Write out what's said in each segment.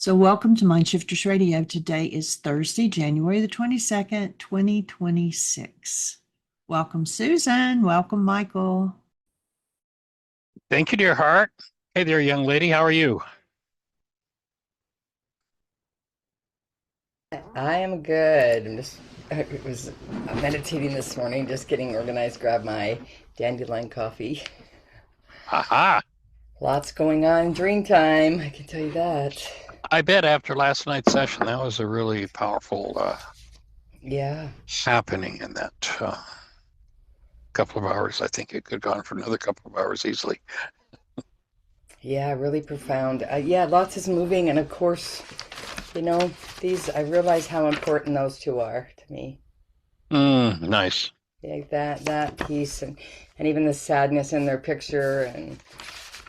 So welcome to MindShifters Radio. Today is Thursday, January the 22nd, 2026. Welcome, Susan. Welcome, Michael. Thank you, dear heart. Hey there, young lady. How are you? I am good. I was meditating this morning, just getting organized, grab my dandelion coffee. Aha. Lots going on, dream time, I can tell you that. I bet after last night's session, that was a really powerful Yeah, happening in that couple of hours. I think it could have gone for another couple of hours easily. yeah, really profound. Yeah, lots is moving, and of course, I realize how important those two are to me. Nice. Yeah, that piece, and even the sadness in their picture, and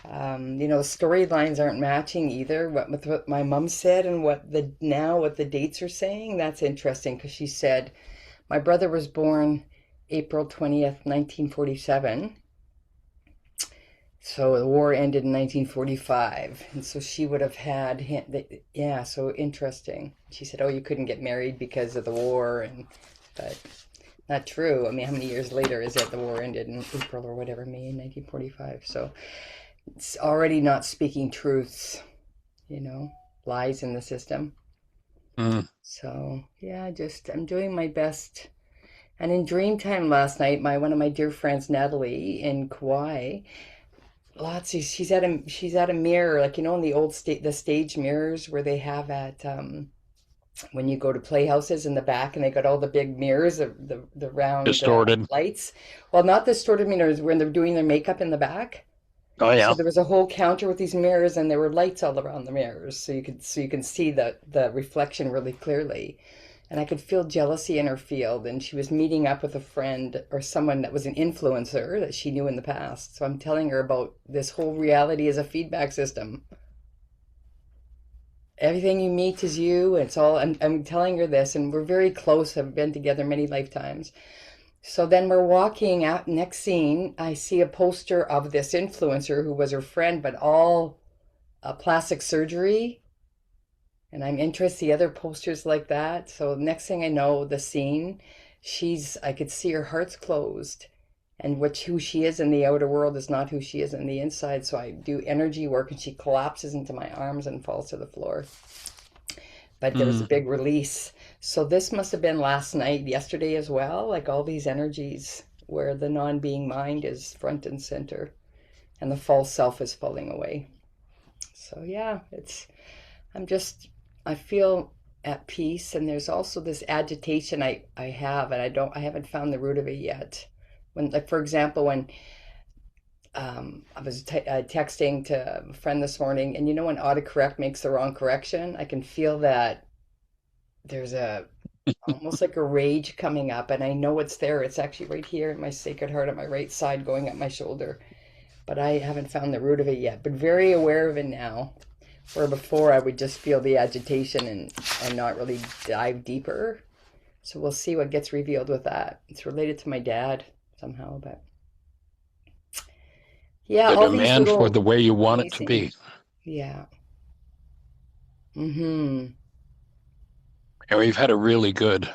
storylines aren't matching either. With what my mom said and what the dates are saying, that's interesting because she said my brother was born April 20th, 1947. So the war ended in 1945, and so she would have had him. Yeah, so interesting. She said, "Oh, you couldn't get married because of the war," but not true. I mean, how many years later is it? The war ended in April or whatever, May 1945. So it's already not speaking truths, lies in the system. Mm. So yeah, I'm doing my best. And in dream time last night, one of my dear friends, Natalie, in Kauai, she's at a mirror, like in the old the stage mirrors where they have at when you go to playhouses in the back, and they got all the big mirrors, the round Distorted. lights. Well, not the distorted mirrors when they're doing their makeup in the back. Oh, So yeah. there was a whole counter with these mirrors, and there were lights all around the mirrors, so you can see the reflection really clearly. And I could feel jealousy in her field, and she was meeting up with a friend or someone that was an influencer that she knew in the past. So I'm telling her about this whole reality as a feedback system. Everything you meet is you. It's all. I'm telling her this, and we're very close. Have been together many lifetimes. So then we're walking out. Next scene, I see a poster of this influencer who was her friend, but all plastic surgery. And I'm interested in the other posters like that. So next thing I know, the scene, I could see her heart's closed. And who she is in the outer world is not who she is in the inside. So I do energy work, and she collapses into my arms and falls to the floor. But there was a big release. So this must have been last night, yesterday as well, like all these energies where the non-being mind is front and center and the false self is falling away. So yeah, I feel at peace, and there's also this agitation I have, and I haven't found the root of it yet. When, like, for example, when I was texting to a friend this morning, and when autocorrect makes the wrong correction, I can feel that there's almost like a rage coming up, and I know it's there. It's actually right here in my sacred heart on my right side, going up my shoulder, but I haven't found the root of it yet. But very aware of it now, where before I would just feel the agitation and not really dive deeper. So we'll see what gets revealed with that. It's related to my dad somehow, but yeah, The all these demand for little the way you want it to amazing. be. Yeah. Mm-hmm. And we've had a really good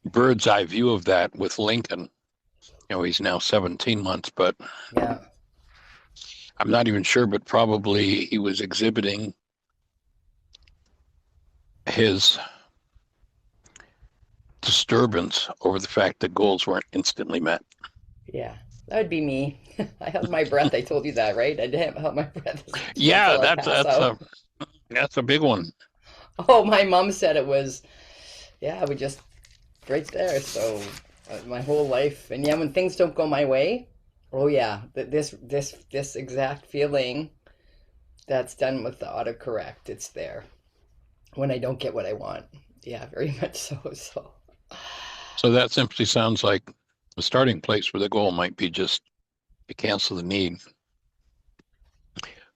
bird's eye view of that with Lincoln. He's now 17 months, but Yeah. I'm not even sure, but probably he was exhibiting his disturbance over the fact that goals weren't instantly met. Yeah. That would be me. I held my breath. I told you that, right? I didn't hold my breath Yeah, until I pass out. that's a big one. Oh, my mom said it was, yeah, we just right there. So my whole life, and yeah, when things don't go my way, oh yeah, this exact feeling that's done with the autocorrect, it's there when I don't get what I want. Yeah, very much so. So So that simply sounds like a starting place where the goal might be just to cancel the need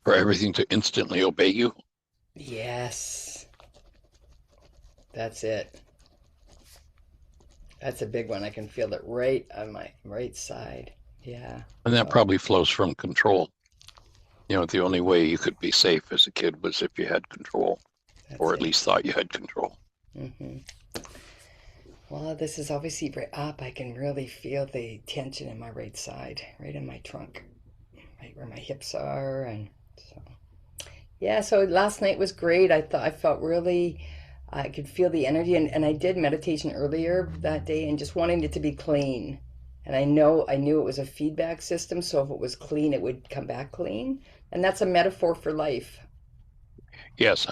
for everything to instantly obey you. yes, that's it. That's a big one. I can feel it right on my right side. Yeah. And that So probably flows from control. The only way you could be safe as a kid was if you had control, or at least thought you had control. Mm-hmm. Well, this is obviously up. I can really feel the tension in my right side, right in my trunk, right where my hips are, and so yeah. So last night was great. I felt really, I could feel the energy, and I did meditation earlier that day, and just wanting it to be clean. And I knew it was a feedback system, so if it was clean, it would come back clean, and that's a metaphor for life. Yes.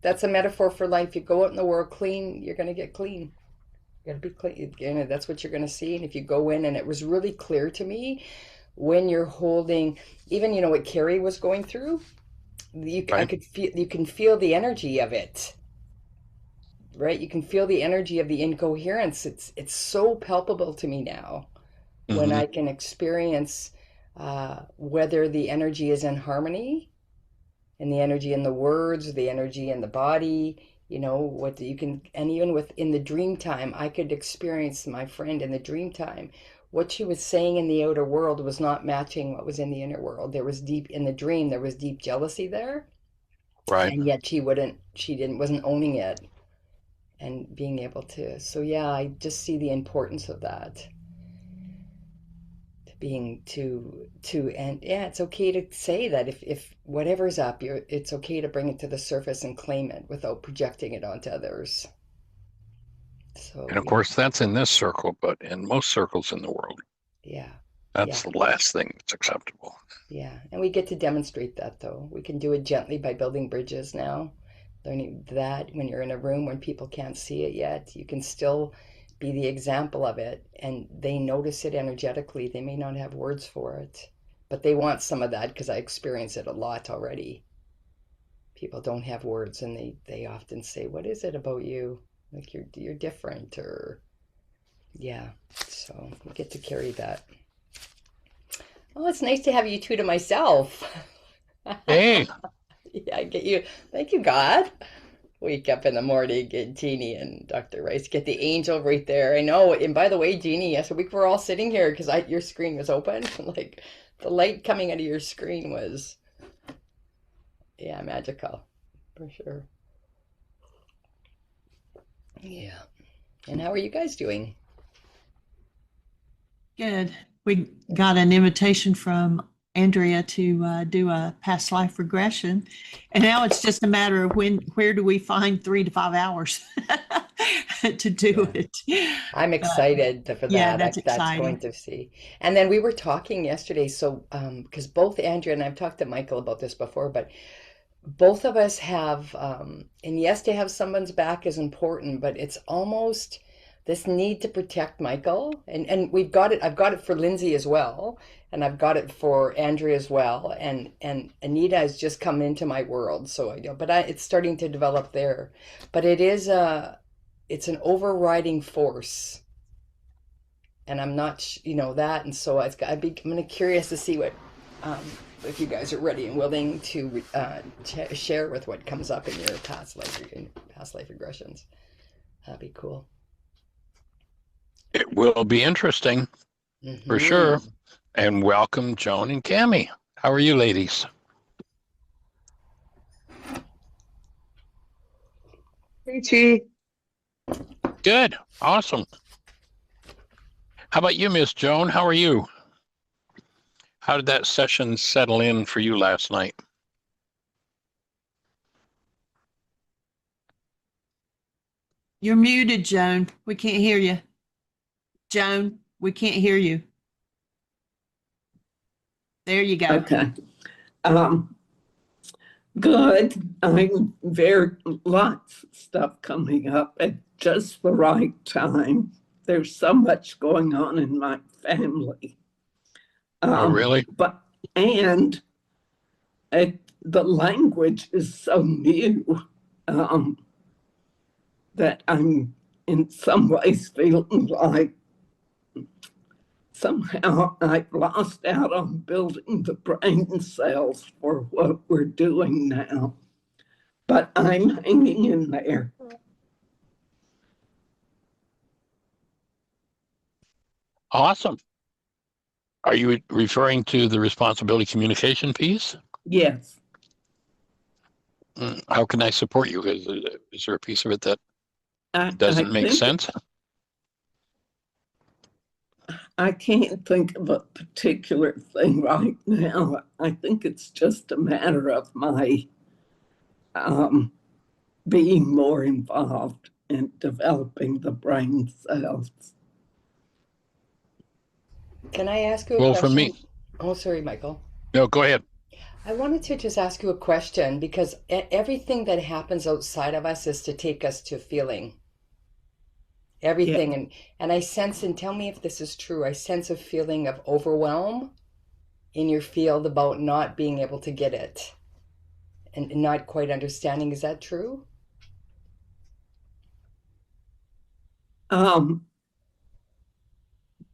That's a metaphor for life. You go out in the world clean, you're going to get clean. You got to be clean. That's what you're going to see. And if you go in, and it was really clear to me when you're holding, even what Carrie was going through, I Right. could feel, you can feel the energy of it, right? You can feel the energy of the incoherence. It's so palpable to me now when Mm-hmm. I can experience whether the energy is in harmony, and the energy in the words, the energy in the body, what you can, and even within the dream time, I could experience my friend in the dream time. What she was saying in the outer world was not matching what was in the inner world. There was deep, in the dream, there was deep jealousy there, Right. and yet wasn't owning it and being able to. So yeah, I just see the importance of that. Being to and yeah, it's okay to say that if whatever's up, it's okay to bring it to the surface and claim it without projecting it onto others. And So of course, that's in this circle, but in most circles in the world, yeah, that's yeah, the last thing that's acceptable. yeah. And we get to demonstrate that, though. We can do it gently by building bridges now. Learning that when you're in a room when people can't see it yet, you can still be the example of it, and they notice it energetically. They may not have words for it, but they want some of that, because I experience it a lot already. People don't have words, and they often say, "What is it about you? Like you're different," or yeah. So we get to carry that. Oh, it's nice to have you two to myself. Hey, Yeah, I get you. Thank you, God. Wake up in the morning, get Jeannie and Dr. Ryce, get the angel right there. I know. And by the way, Jeannie, yes, we were all sitting here because your screen was open. Like the light coming out of your screen was, yeah, magical for sure. Yeah. And how are you guys doing? Good. We got an invitation from Andrea to do a past life regression, and now it's just a matter of where do we find 3 to 5 hours to do Yeah. it. I'm Uh, excited for yeah, that. that's That's going exciting. to see. And then we were talking yesterday, so because both Andrea and I've talked to Michael about this before, but both of us have, and yes, to have someone's back is important, but it's almost this need to protect Michael, and we've got it. I've got it for Lindsay as well, and I've got it for Andrea as well, and Anita has just come into my world, so I know, but it's starting to develop there, but it's an overriding force, and I'm not, that, and so I'm gonna curious to see what, um, if you guys are ready and willing to share with what comes up in your past life regressions. That'd be cool. it will be interesting for sure. Mm-hmm. And welcome, Joan and Cami. How are you, ladies? Peachy. Good. Awesome. How about you, Miss Joan? How are you? How did that session settle in for you last night? You're muted, Joan. We can't hear you. Joan, we can't hear you. There you go. Okay. Um, good. I'm very lots of stuff coming up at just the right time. There's so much going on in my family. Oh, really? But and the language is so new that I'm in some ways feeling like somehow I've lost out on building the brain cells for what we're doing now. But I'm hanging in there. Awesome. Are you referring to the responsibility communication piece? Yes. How can I support you? Is there a piece of it that I doesn't make think sense? I can't think of a particular thing right now. I think it's just a matter of my being more involved in developing the brain cells. Can I ask you a Well, question? for me, Oh, sorry, Michael. no, go ahead. I wanted to just ask you a question because everything that happens outside of us is to take us to feeling. Everything. Yeah. And I sense, and tell me if this is true, I sense a feeling of overwhelm in your field about not being able to get it and not quite understanding. Is that true?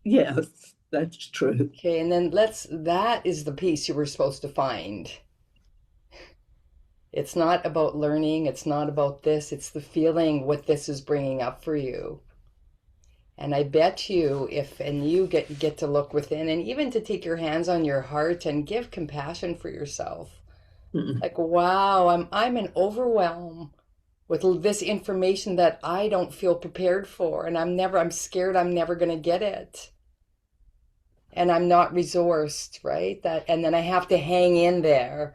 Yes, that's true. Okay, and then that is the piece you were supposed to find. It's not about learning, it's not about this, it's the feeling what this is bringing up for you. And I bet you and you get to look within and even to take your hands on your heart and give compassion for yourself. Like, wow, I'm in overwhelm with this information that I don't feel prepared for, and I'm scared I'm never going to get it. And I'm not resourced, right? And then I have to hang in there.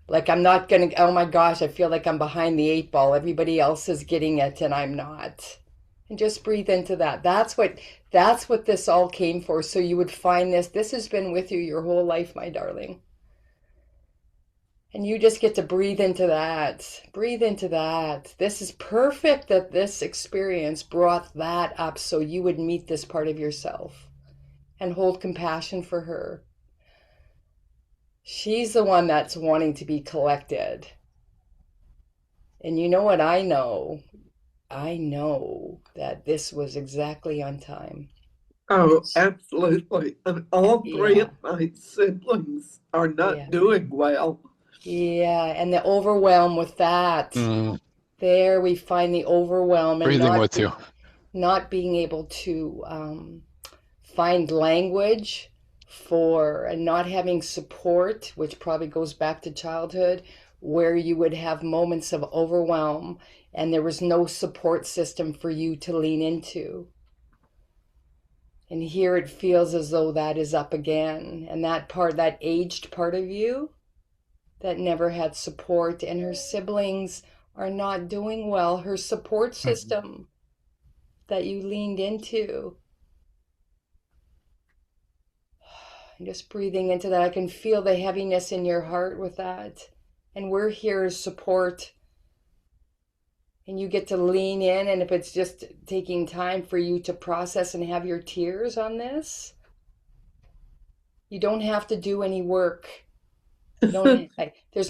Like I'm not going to, oh my gosh, I feel like I'm behind the 8 ball. Everybody else is getting it and I'm not. And just breathe into that. That's what this all came for. So you would find this has been with you your whole life, my darling. And you just get to breathe into that. Breathe into that. This is perfect that this experience brought that up so you would meet this part of yourself and hold compassion for her. She's the one that's wanting to be collected. And you know what I know? I know that this was exactly on time. Oh, absolutely. And all three Yeah. of my siblings are not Yeah. doing well. Yeah, and the overwhelm with that. There we find the overwhelm and Breathing with you. not being able to find language for and not having support, which probably goes back to childhood, where you would have moments of overwhelm and there was no support system for you to lean into. And here it feels as though that is up again. And that aged part of you that never had support, and her siblings are not doing well. Her support system that you leaned into. And just breathing into that, I can feel the heaviness in your heart with that. And we're here as support. And you get to lean in, and if it's just taking time for you to process and have your tears on this, you don't have to do any work. There's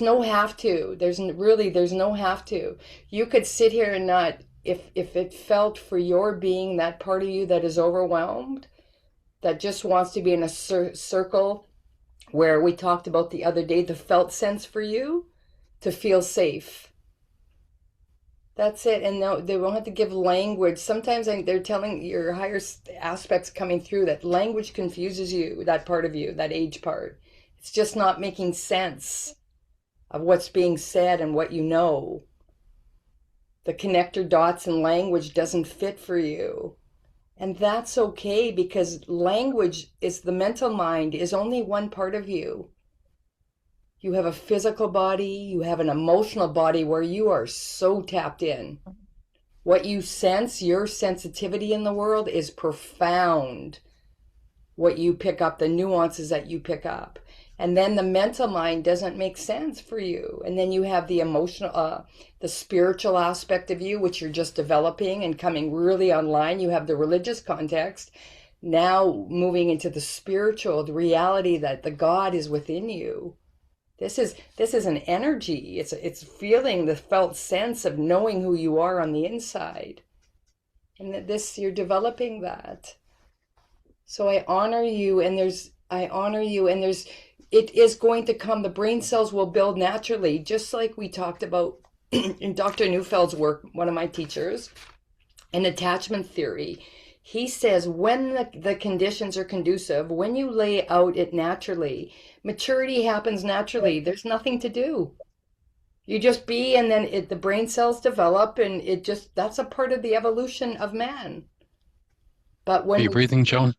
no have to. There's no have to. You could sit here and not, if it felt for your being that part of you that is overwhelmed, that just wants to be in a circle where we talked about the other day, the felt sense for you to feel safe. That's it. And no, they won't have to give language. Sometimes they're telling your higher aspects coming through that language confuses you, that part of you, that age part. It's just not making sense of what's being said and what you know. The connector dots in language doesn't fit for you. And that's okay, because language is the mental mind is only one part of you. You have a physical body, you have an emotional body where you are so tapped in. What you sense, your sensitivity in the world is profound. What you pick up, the nuances that you pick up. And then the mental mind doesn't make sense for you. And then you have the emotional, the spiritual aspect of you, which you're just developing and coming really online. You have the religious context. Now moving into the spiritual, the reality that the God is within you. This is an energy. It's feeling the felt sense of knowing who you are on the inside. And that you're developing that. So I honor you, and it is going to come. The brain cells will build naturally, just like we talked about in Dr. Neufeld's work, one of my teachers, in attachment theory. He says when the conditions are conducive, when you lay out it naturally, maturity happens naturally. There's nothing to do. You just be, and then the brain cells develop, and that's a part of the evolution of man. But Are when you breathing, Joan?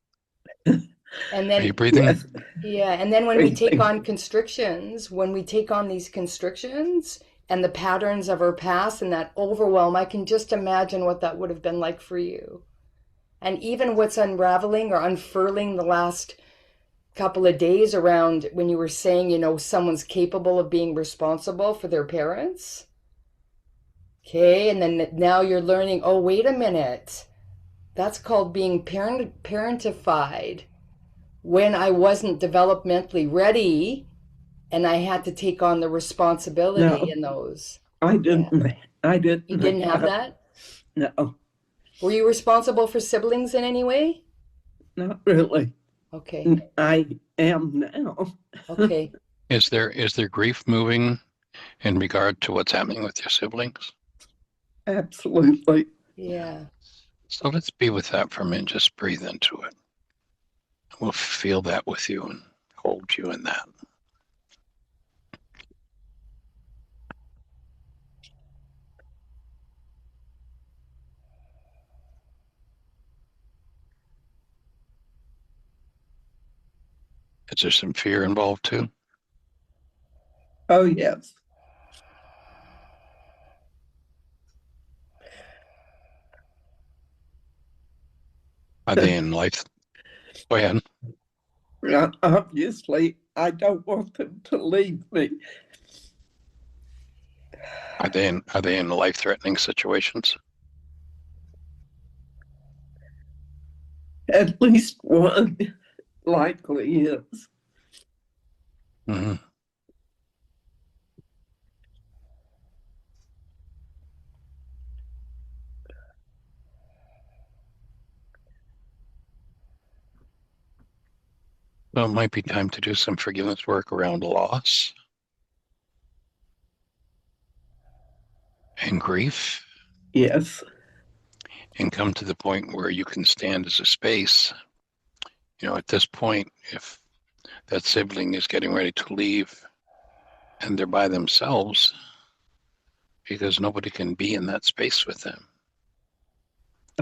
and Are then you breathing? Yes. yeah, and then when we take Breathing. on constrictions, when we take on these constrictions and the patterns of our past and that overwhelm, I can just imagine what that would have been like for you. And even what's unraveling or unfurling the last couple of days around when you were saying, someone's capable of being responsible for their parents. Okay, and then now you're learning, oh, wait a minute. That's called being parentified. When I wasn't developmentally ready and I had to take on the responsibility No. in those. I didn't. You didn't have that? No, Were you responsible for siblings in any way? not really. Okay. I am now. Okay. Is there grief moving in regard to what's happening with your siblings? Absolutely. Yeah. So let's be with that for a minute. Just breathe into it. We'll feel that with you and hold you in that. Is there some fear involved too? Oh, yes. Are they in life? Go ahead. Obviously, I don't want them to leave me. Are they in life-threatening situations? At least one likely is. Mm-hmm. Well, it might be time to do some forgiveness work around loss and grief, Yes. and come to the point where you can stand as a space. At this point, if that sibling is getting ready to leave and they're by themselves because nobody can be in that space with them,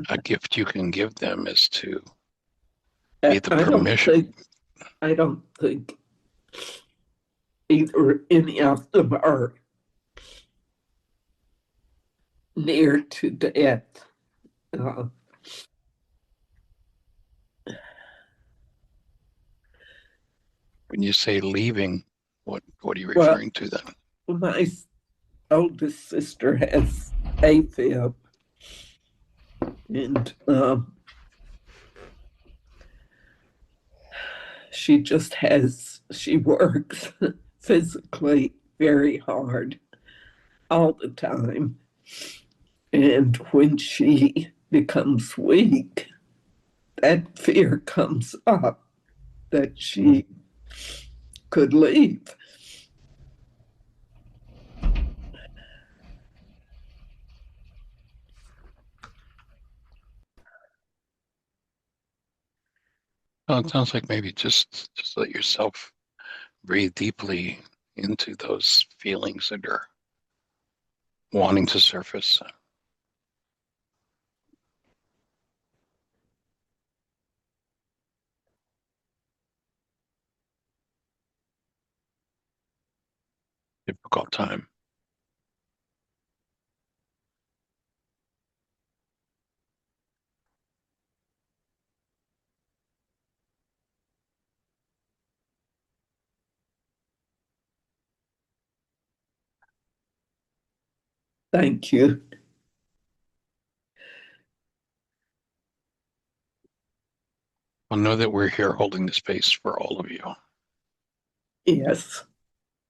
a gift you can give them is to be the permission. I don't think either any of them are near to death. When you say leaving, what are you referring to then? My oldest sister has AFib, and she works physically very hard all the time. And when she becomes weak, that fear comes up that she could leave. Well, it sounds like maybe just let yourself breathe deeply into those feelings that are wanting to surface. Difficult time. Thank you. Well, know that we're here holding the space for all of you. Yes.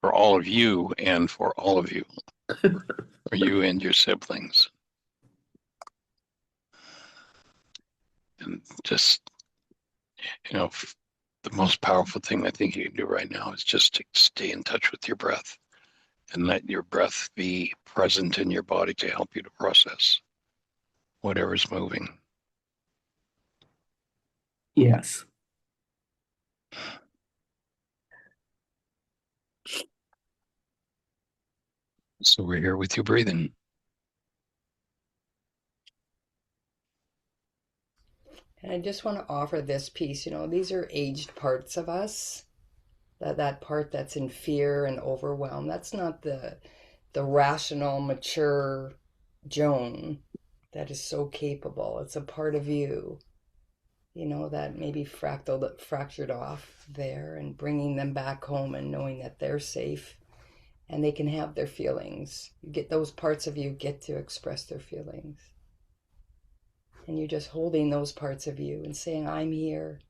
For all of you and for all of you. For you and your siblings. And just, the most powerful thing I think you can do right now is just to stay in touch with your breath and let your breath be present in your body to help you to process whatever's moving. Yes. So we're here with you breathing. And I just want to offer this piece, these are aged parts of us. That part that's in fear and overwhelm, that's not the rational, mature Joan that is so capable. It's a part of you, that maybe fractured off there, and bringing them back home and knowing that they're safe and they can have their feelings. You get those parts of you get to express their feelings. And you're just holding those parts of you and saying, I'm here.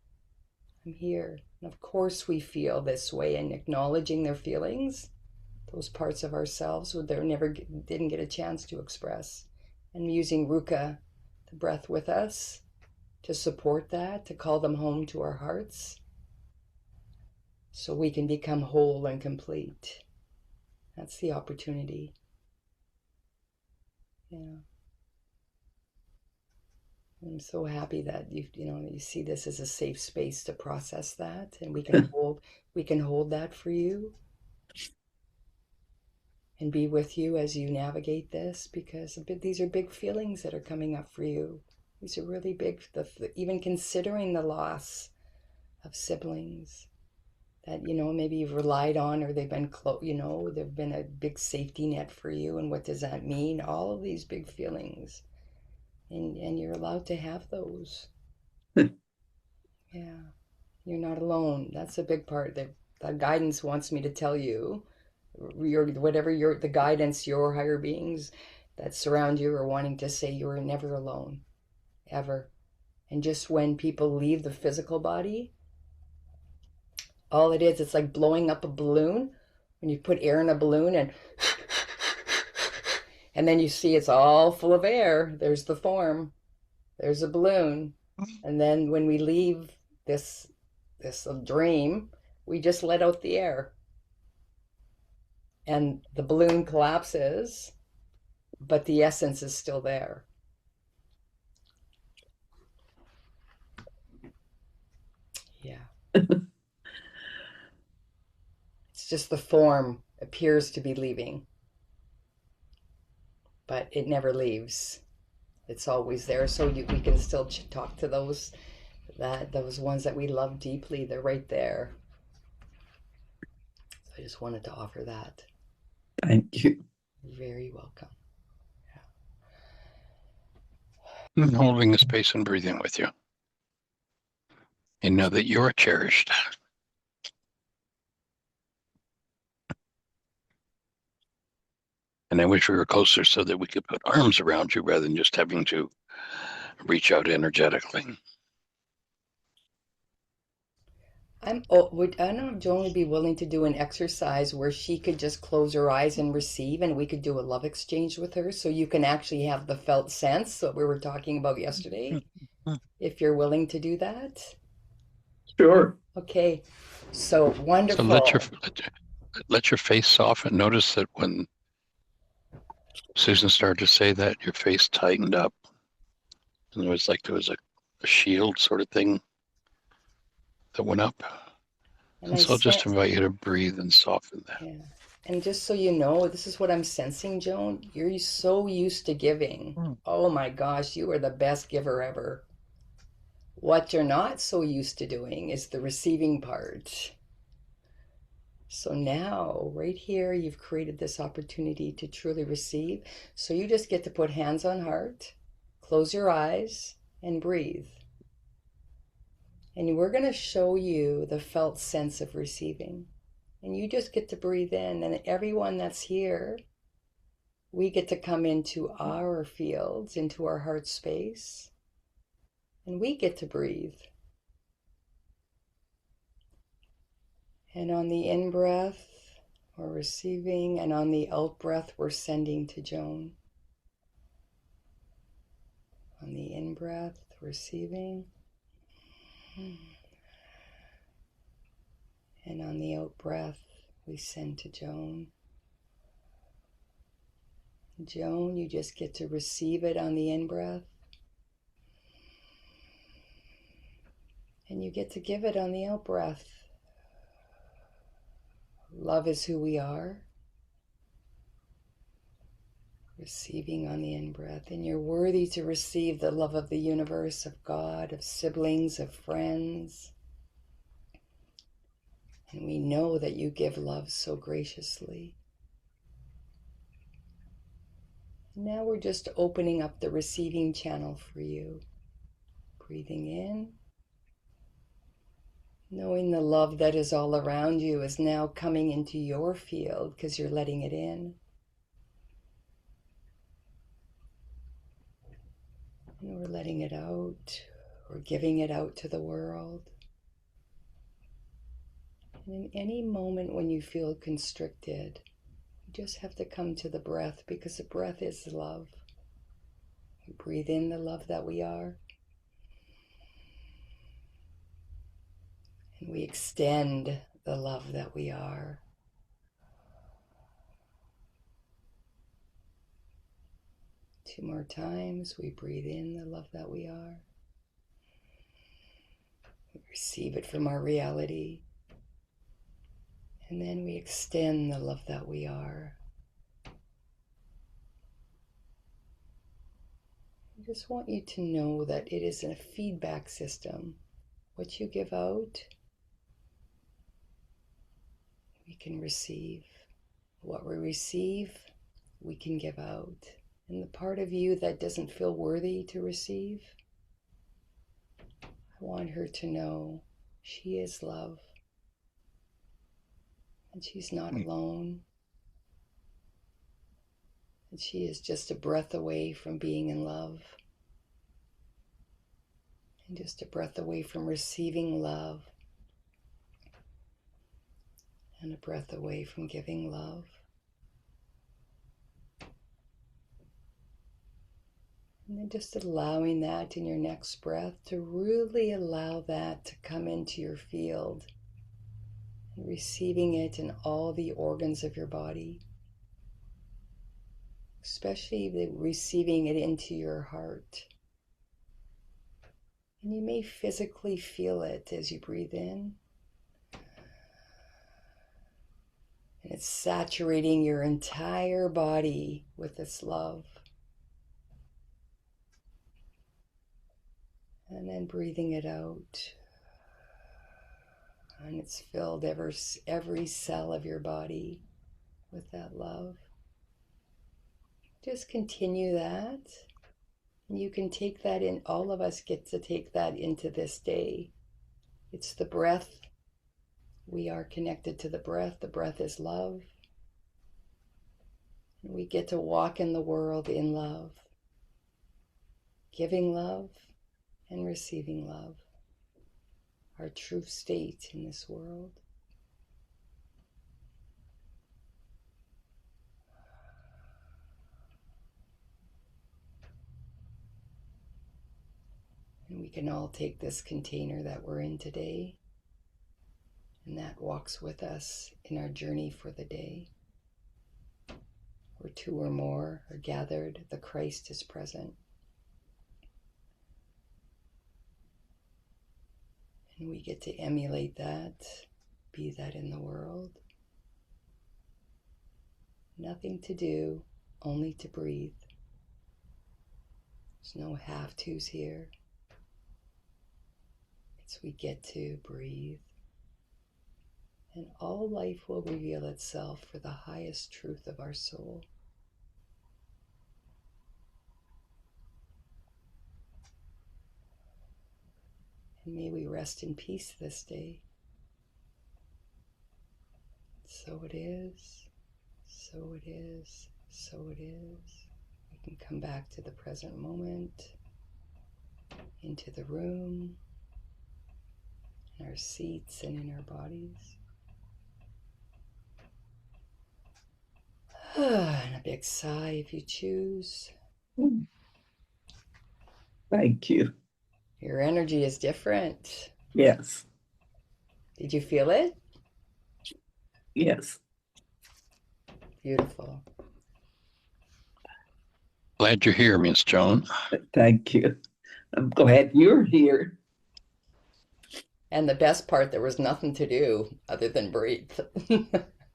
I'm here. And of course we feel this way, and acknowledging their feelings, those parts of ourselves who they didn't get a chance to express. And using Ruka, the breath with us, to support that, to call them home to our hearts, so we can become whole and complete. That's the opportunity. Yeah. I'm so happy that you see this as a safe space to process that, and we can hold that for you and be with you as you navigate this, because these are big feelings that are coming up for you. These are really big, even considering the loss of siblings that maybe you've relied on, or they've been they've been a big safety net for you. And what does that mean? All of these big feelings. And you're allowed to have those. Yeah, you're not alone. That's a big part that guidance wants me to tell you. The guidance, your higher beings that surround you are wanting to say you are never alone, ever. And just when people leave the physical body, all it is, it's like blowing up a balloon. When you put air in a balloon and then you see it's all full of air. There's the form. There's a balloon. And then when we leave this dream, we just let out the air. And the balloon collapses, but the essence is still there. Yeah. It's just the form appears to be leaving, but it never leaves. It's always there. So we can still talk to those ones that we love deeply. They're right there. So I just wanted to offer that. Thank you. You're very welcome. And holding the space and breathing with you. And know that you're cherished. And I wish we were closer so that we could put arms around you rather than just having to reach out energetically. I don't know if Joan would be willing to do an exercise where she could just close her eyes and receive, and we could do a love exchange with her, so you can actually have the felt sense that we were talking about yesterday, if you're willing to do that. Sure. Okay, so wonderful. So let your face soften. Notice that when Susan started to say that, your face tightened up. And it was like there was a shield sort of thing that went up. And so I'll just invite you to breathe and soften that. Yeah. And just so you know, this is what I'm sensing, Joan. You're so used to giving. Oh my gosh, you are the best giver ever. What you're not so used to doing is the receiving part. So now, right here, you've created this opportunity to truly receive. So you just get to put hands on heart, close your eyes, and breathe. And we're going to show you the felt sense of receiving. And you just get to breathe in. And everyone that's here, we get to come into our fields, into our heart space. And we get to breathe. And on the in-breath, we're receiving. And on the out-breath, we're sending to Joan. On the in-breath, receiving. And on the out-breath, we send to Joan. Joan, you just get to receive it on the in-breath. And you get to give it on the out breath. Love is who we are. Receiving on the in-breath. And you're worthy to receive the love of the universe, of God, of siblings, of friends. And we know that you give love so graciously. Now we're just opening up the receiving channel for you. Breathing in. Knowing the love that is all around you is now coming into your field because you're letting it in. And we're letting it out. We're giving it out to the world. And in any moment when you feel constricted, you just have to come to the breath because the breath is love. We breathe in the love that we are. And we extend the love that we are. Two more times, we breathe in the love that we are. We receive it from our reality. And then we extend the love that we are. I just want you to know that it is a feedback system. What you give out, we can receive. What we receive, we can give out. And the part of you that doesn't feel worthy to receive, I want her to know she is love. And she's not alone. And she is just a breath away from being in love. And just a breath away from receiving love. And a breath away from giving love. And then just allowing that in your next breath to really allow that to come into your field. And receiving it in all the organs of your body. Especially receiving it into your heart. And you may physically feel it as you breathe in. And it's saturating your entire body with this love. And then breathing it out. And it's filled every cell of your body with that love. Just continue that. And you can take that in. All of us get to take that into this day. It's the breath. We are connected to the breath. The breath is love. And we get to walk in the world in love. Giving love and receiving love. Our true state in this world. And we can all take this container that we're in today, and that walks with us in our journey for the day. Where two or more are gathered, the Christ is present. And we get to emulate that, be that in the world. Nothing to do, only to breathe. There's no have-tos here. It's we get to breathe. And all life will reveal itself for the highest truth of our soul. And may we rest in peace this day. So it is, so it is, so it is. We can come back to the present moment, into the room, in our seats and in our bodies. And a big sigh if you choose. Thank you. Your energy is different. Yes, Did you feel it? yes. Beautiful. Glad you're here, Miss Joan. Thank you. I'm glad you're here. And the best part, there was nothing to do other than breathe.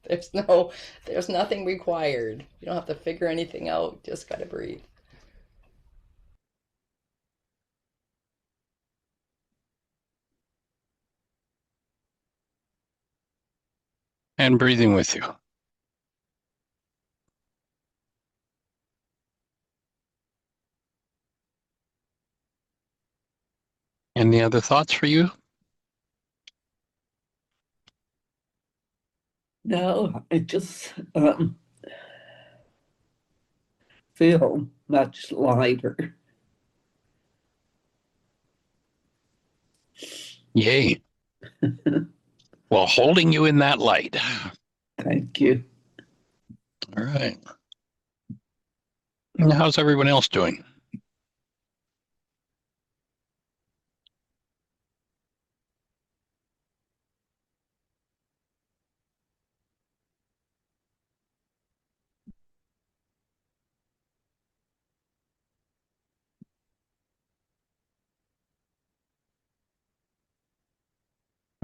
There's nothing required. You don't have to figure anything out. Just gotta breathe. And breathing with you. Any other thoughts for you? No, I just feel much lighter. Yay. Well, holding you in that light. Thank you. All right. And how's everyone else doing?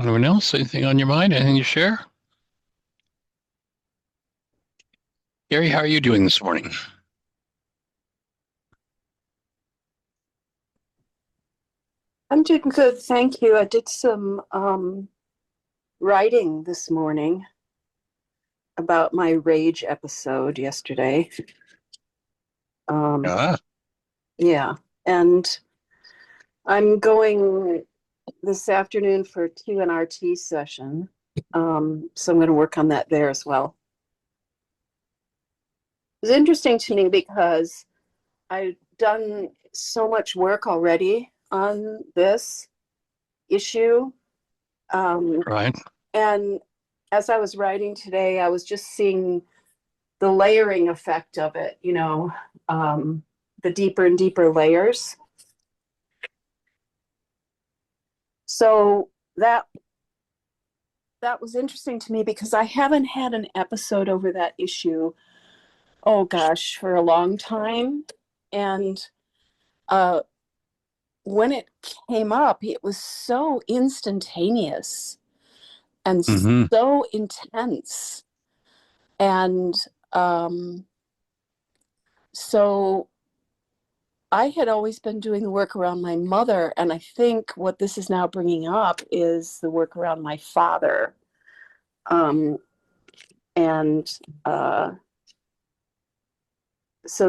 Anyone else? Anything on your mind? Anything you share? Gary, how are you doing this morning? I'm doing good, thank you. I did some writing this morning about my rage episode yesterday. Yeah, and I'm going this afternoon for a QNRT session, so I'm going to work on that there as well. It's interesting to me because I've done so much work already on this issue. Right. And as I was writing today, I was just seeing the layering effect of it, the deeper and deeper layers. So that was interesting to me because I haven't had an episode over that issue, oh gosh, for a long time. And when it came up, it was so instantaneous and so intense. And so I had always been doing the work around my mother, and I think what this is now bringing up is the work around my father. So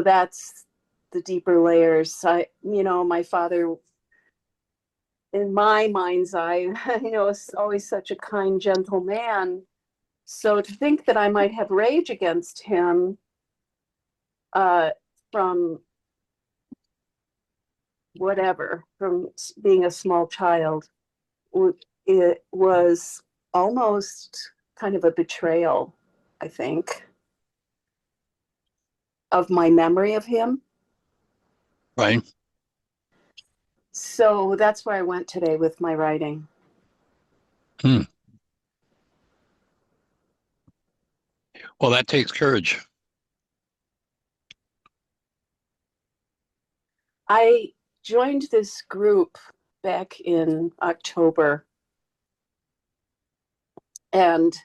that's the deeper layers. My father, in my mind's eye, is always such a kind, gentle man. So to think that I might have rage against him from being a small child, it was almost kind of a betrayal, I think, of my memory of him. Right. So that's where I went today with my writing. Well, that takes courage. I joined this group back in October, and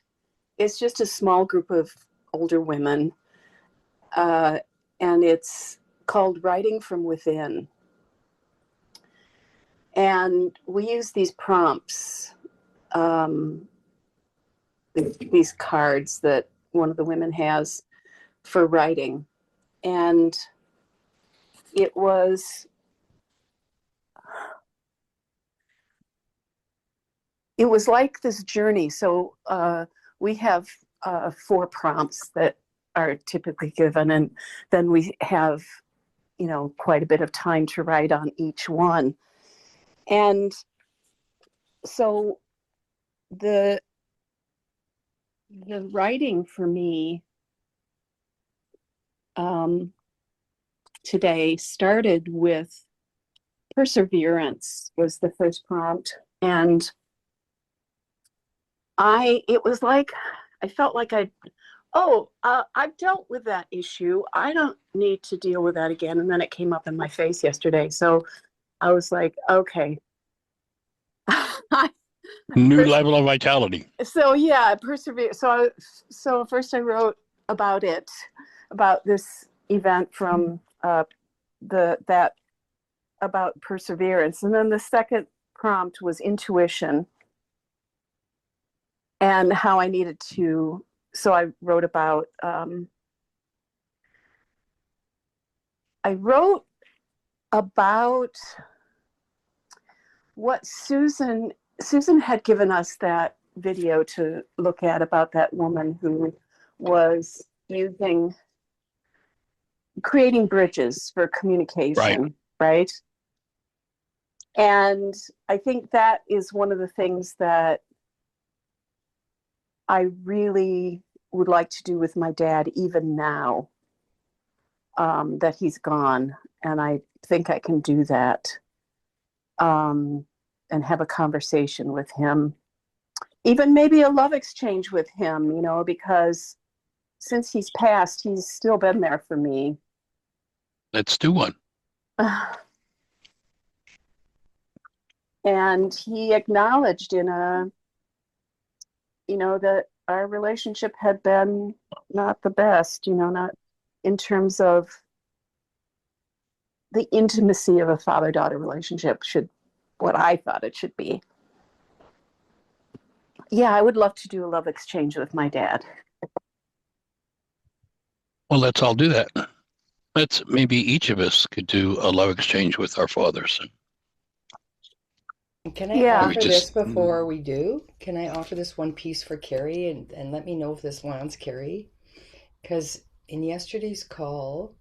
it's just a small group of older women, and it's called Writing from Within. And we use these prompts, these cards that one of the women has for writing. And it was like this journey. So we have 4 prompts that are typically given, and then we have, quite a bit of time to write on each one. And so the writing for me today started with perseverance was the first prompt. And it was like, I felt like I've dealt with that issue. I don't need to deal with that again. And then it came up in my face yesterday. So I was like, okay, New level of vitality. So yeah, persevere. So first I wrote about it, about this event from that about perseverance, and then the second prompt was intuition and how I needed to. So I wrote about. I wrote about what Susan had given us that video to look at about that woman who was creating bridges for communication, right? And I think that is one of the things that I really would like to do with my dad even now, that he's gone. And I think I can do that, and have a conversation with him, even maybe a love exchange with him, because since he's passed, he's still been there for me. Let's do one. And he acknowledged that our relationship had been not the best, not in terms of the intimacy of a father-daughter relationship what I thought it should be. Yeah, I would love to do a love exchange with my dad. Well, let's all do that. Maybe each of us could do a love exchange with our fathers. Can I offer this before we do? Can I offer this one piece for Carrie, and let me know if this lands, Carrie? Because in yesterday's call,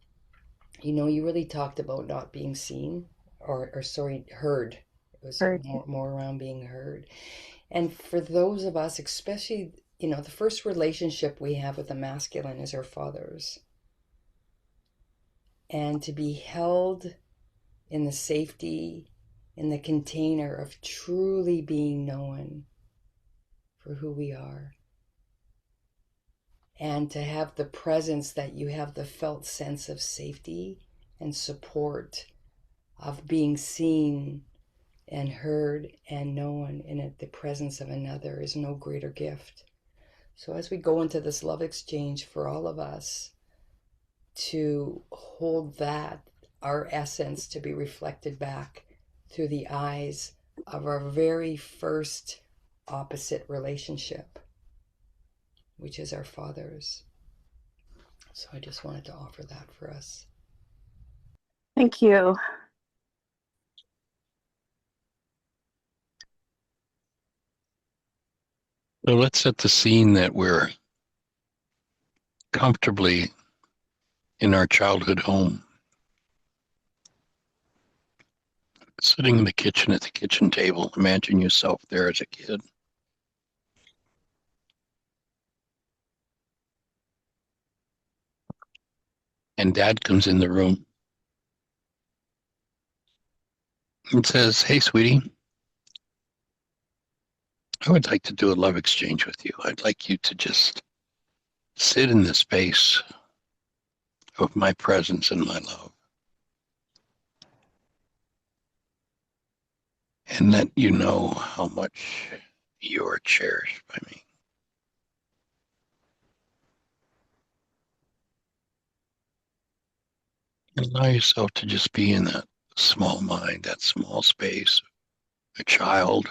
you really talked about not being seen or sorry, heard. It was more around being heard. And for those of us, especially, the first relationship we have with the masculine is our fathers. And to be held in the safety, in the container of truly being known for who we are. And to have the presence that you have, the felt sense of safety and support, of being seen and heard and known in the presence of another, is no greater gift. So as we go into this love exchange, for all of us to hold that, our essence, to be reflected back through the eyes of our very first opposite relationship, which is our fathers. So I just wanted to offer that for us. Thank you. So let's set the scene that we're comfortably in our childhood home, sitting in the kitchen at the kitchen table. Imagine yourself there as a kid. And Dad comes in the room and says, "Hey, sweetie, I would like to do a love exchange with you. I'd like you to just sit in the space of my presence and my love, and let you know how much you are cherished by me." Allow yourself to just be in that small mind, that small space, a child.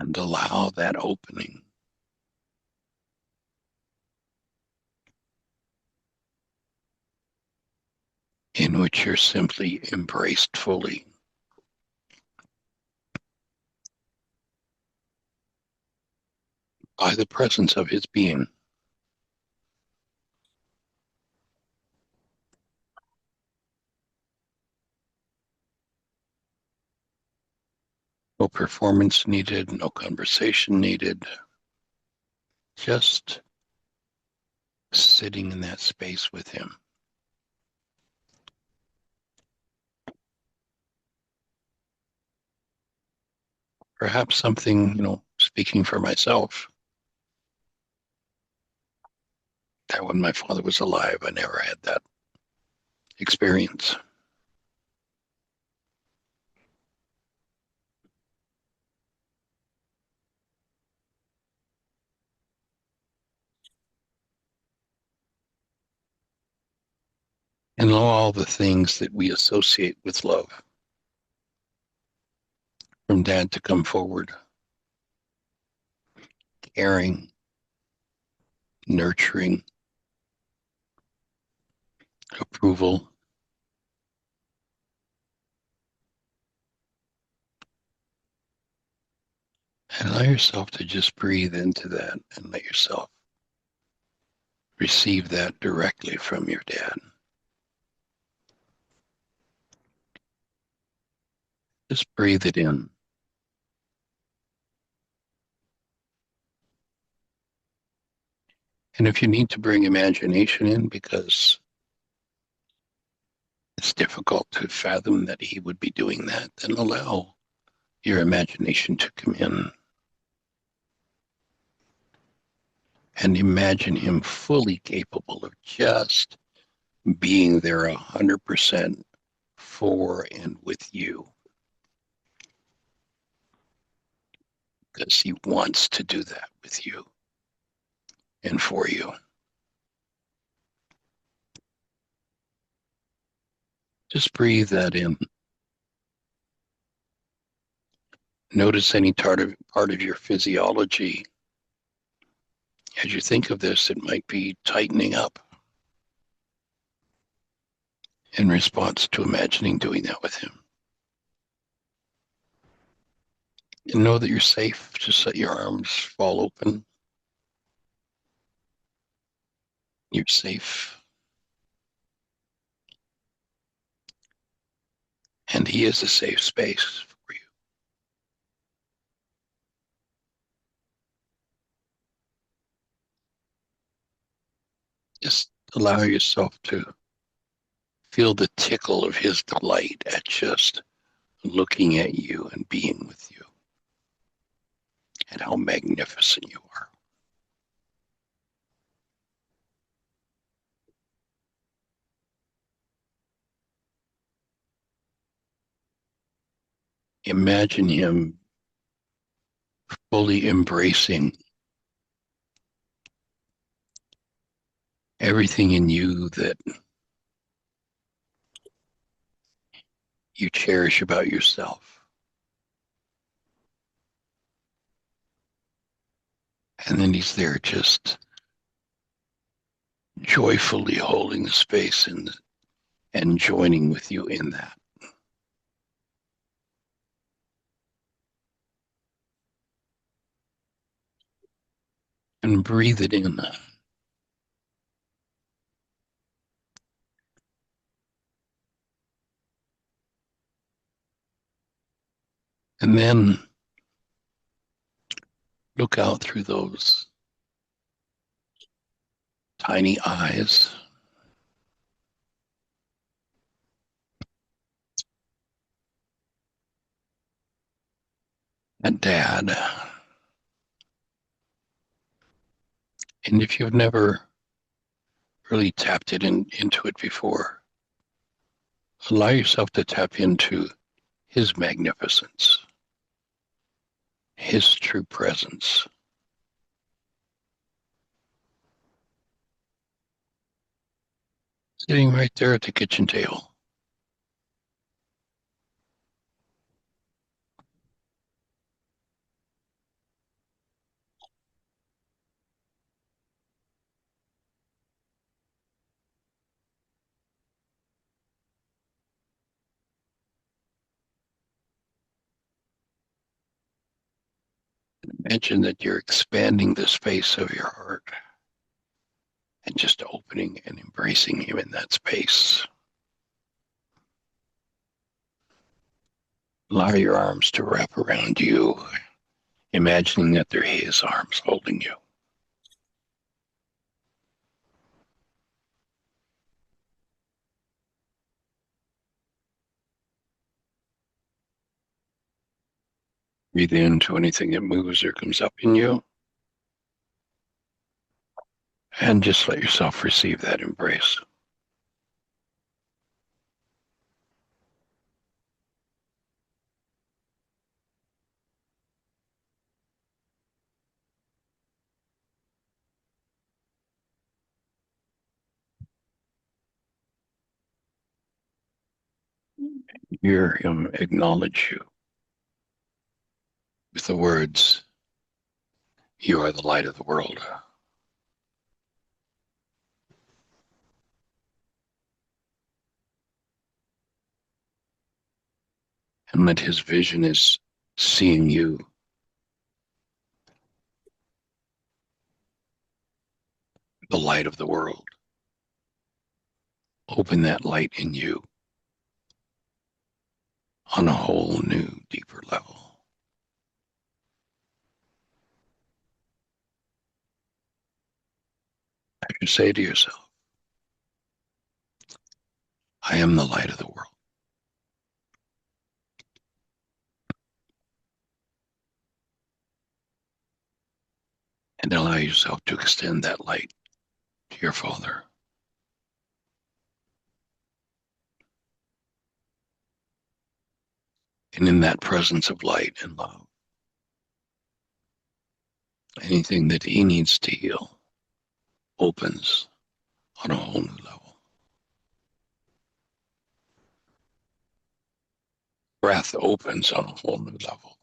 And allow that opening. In which you're simply embraced fully. By the presence of his being. No performance needed, no conversation needed. Just sitting in that space with him. Perhaps something, speaking for myself, that when my father was alive, I never had that experience. And allow all the things that we associate with love from Dad to come forward. Caring, nurturing, approval. And allow yourself to just breathe into that and let yourself receive that directly from your dad. Just breathe it in. And if you need to bring imagination in because it's difficult to fathom that he would be doing that, then allow your imagination to come in and imagine him fully capable of just being there 100% for and with you. Because he wants to do that with you and for you. Just breathe that in. Notice any part of your physiology. As you think of this, it might be tightening up in response to imagining doing that with him. And know that you're safe. Just let your arms fall open. You're safe. And he is a safe space for you. Just allow yourself to feel the tickle of his delight at just looking at you and being with you. And how magnificent you are. Imagine him fully embracing everything in you that you cherish about yourself. And then he's there just joyfully holding the space and joining with you in that. And breathe it in. And then look out through those tiny eyes at Dad. And if you've never really tapped into it before, allow yourself to tap into his magnificence, his true presence. Sitting right there at the kitchen table. Imagine that you're expanding the space of your heart and just opening and embracing him in that space. Allow your arms to wrap around you, imagining that they're his arms holding you. Breathe into anything that moves or comes up in you. And just let yourself receive that embrace. Hear him acknowledge you with the words, "You are the light of the world." And let his vision is seeing you, the light of the world. Open that light in you on a whole new, deeper level. As you say to yourself, I am the light of the world. And allow yourself to extend that light to your Father. And in that presence of light and love, anything that he needs to heal opens on a whole new level. Breath opens on a whole new level.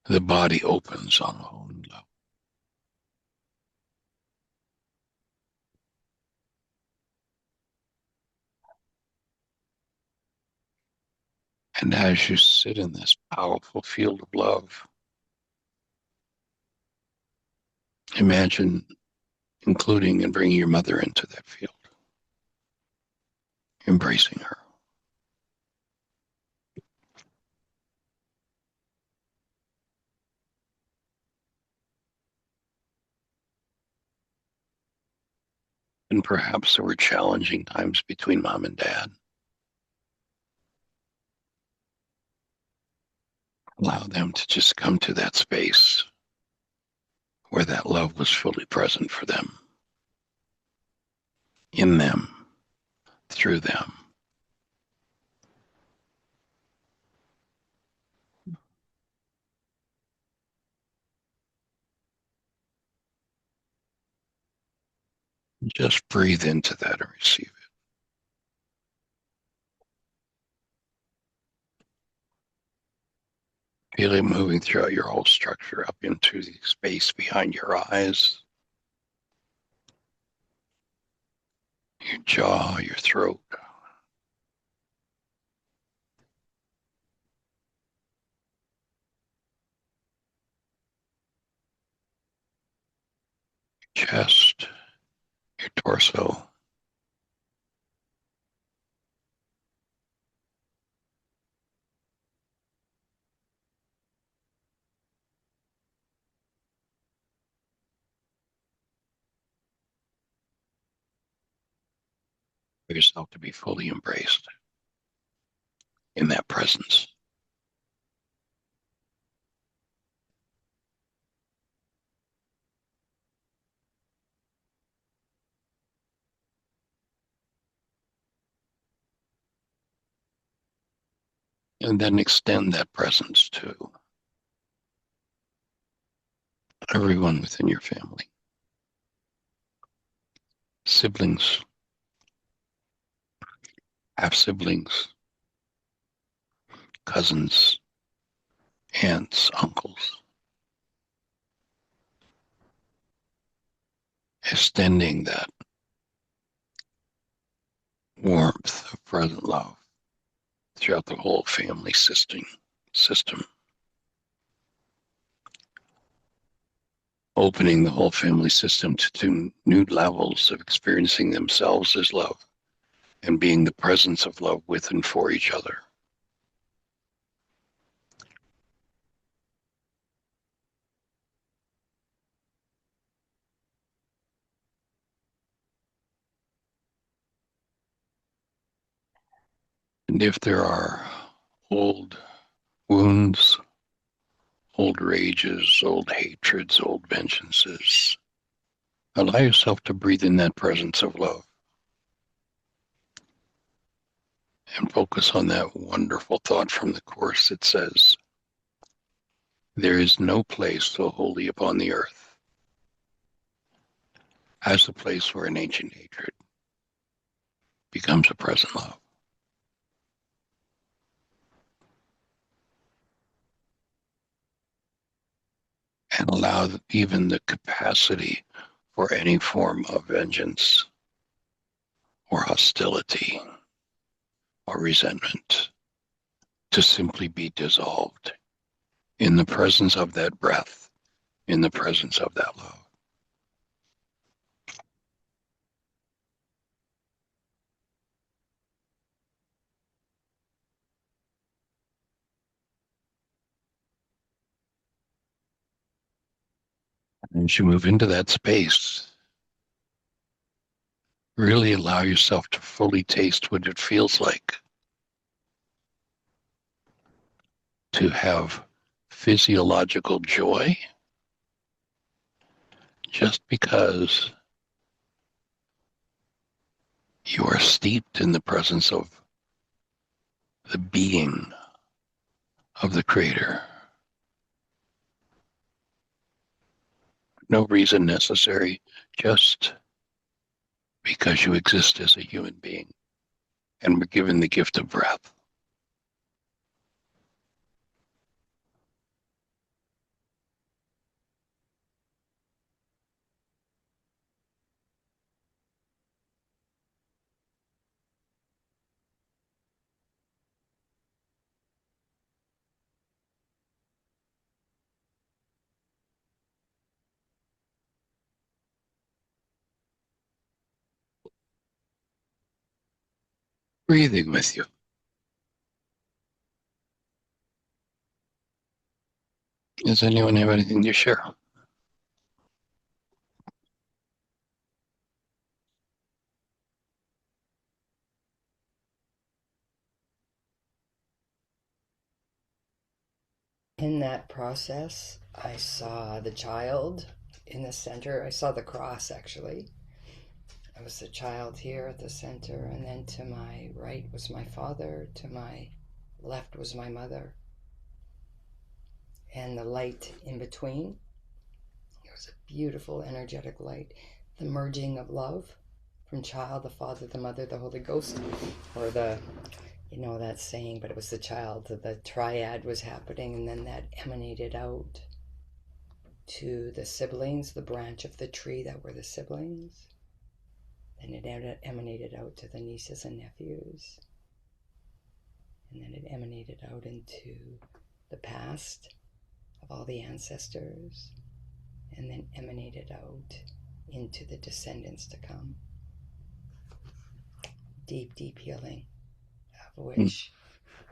The body opens on a whole new level. And as you sit in this powerful field of love, imagine including and bringing your mother into that field, embracing her. And perhaps there were challenging times between mom and dad. Allow them to just come to that space where that love was fully present for them, in them, through them. Just breathe into that and receive it. Feel it moving throughout your whole structure, up into the space behind your eyes, your jaw, your throat. Chest, your torso. For yourself to be fully embraced in that presence. And then extend that presence to everyone within your family. Siblings, half-siblings, cousins, aunts, uncles. Extending that warmth of present love throughout the whole family system. Opening the whole family system to new levels of experiencing themselves as love and being the presence of love with and for each other. And if there are old wounds, old rages, old hatreds, old vengeances, allow yourself to breathe in that presence of love and focus on that wonderful thought from the Course that says, there is no place so holy upon the earth as the place where an ancient hatred becomes a present love. And allow even the capacity for any form of vengeance or hostility or resentment to simply be dissolved in the presence of that breath, in the presence of that love. And as you move into that space, really allow yourself to fully taste what it feels like to have physiological joy just because you are steeped in the presence of the being of the Creator. No reason necessary, just because you exist as a human being and were given the gift of breath. Breathing with you. Does anyone have anything to share? In that process, I saw the child in the center. I saw the cross, actually. I was the child here at the center, and then to my right was my father, to my left was my mother. And the light in between, it was a beautiful, energetic light. The merging of love from child, the father, the mother, the Holy Ghost, or the, you know that saying, but it was the child, the triad was happening, and then that emanated out to the siblings, the branch of the tree that were the siblings. Then it emanated out to the nieces and nephews. And then it emanated out into the past of all the ancestors, and then emanated out into the descendants to come. Deep, deep healing, of which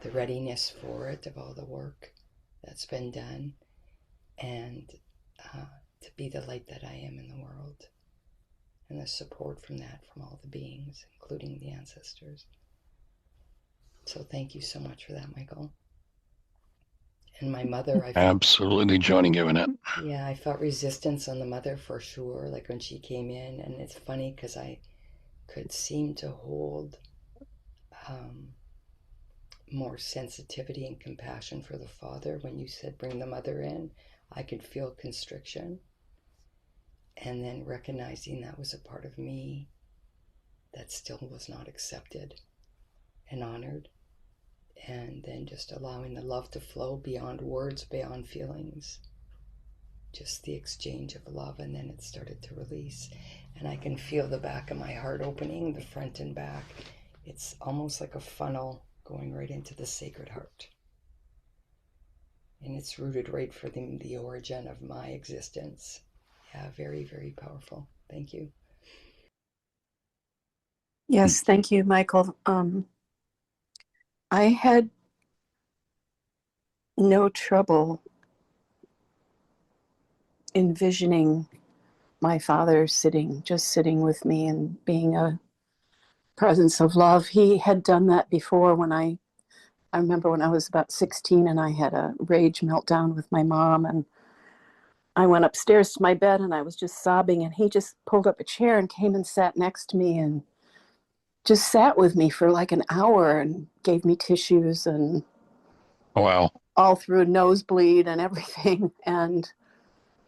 the readiness for it, of all the work that's been done, and to be the light that I am in the world, and the support from that, from all the beings, including the ancestors. So thank you so much for that, Michael. And my mother, I felt, Absolutely joining you in it. yeah, I felt resistance on the mother for sure, like when she came in. And it's funny because I could seem to hold more sensitivity and compassion for the father. When you said bring the mother in, I could feel constriction. And then recognizing that was a part of me that still was not accepted and honored. And then just allowing the love to flow beyond words, beyond feelings. Just the exchange of love, and then it started to release. And I can feel the back of my heart opening, the front and back. It's almost like a funnel going right into the sacred heart. And it's rooted right for the origin of my existence. Yeah, very, very powerful. Thank you. Yes, thank you, Michael. I had no trouble envisioning my father just sitting with me and being a presence of love. He had done that before when I remember when I was about 16 and I had a rage meltdown with my mom, and I went upstairs to my bed and I was just sobbing, and he just pulled up a chair and came and sat next to me and just sat with me for like an hour and gave me tissues and Wow. all through a nosebleed and everything. And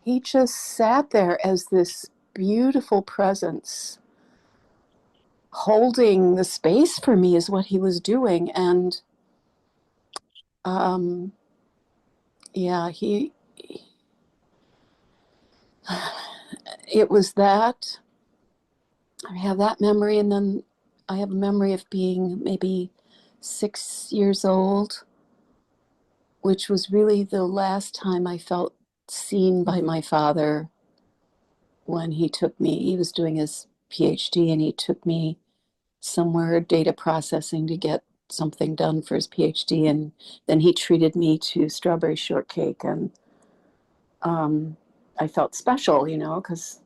he just sat there as this beautiful presence, holding the space for me is what he was doing. And yeah, it was that. I have that memory, and then I have a memory of being maybe 6 years old, which was really the last time I felt seen by my father when he took me. He was doing his PhD, and he took me somewhere data processing to get something done for his PhD, and then he treated me to strawberry shortcake, and I felt special, because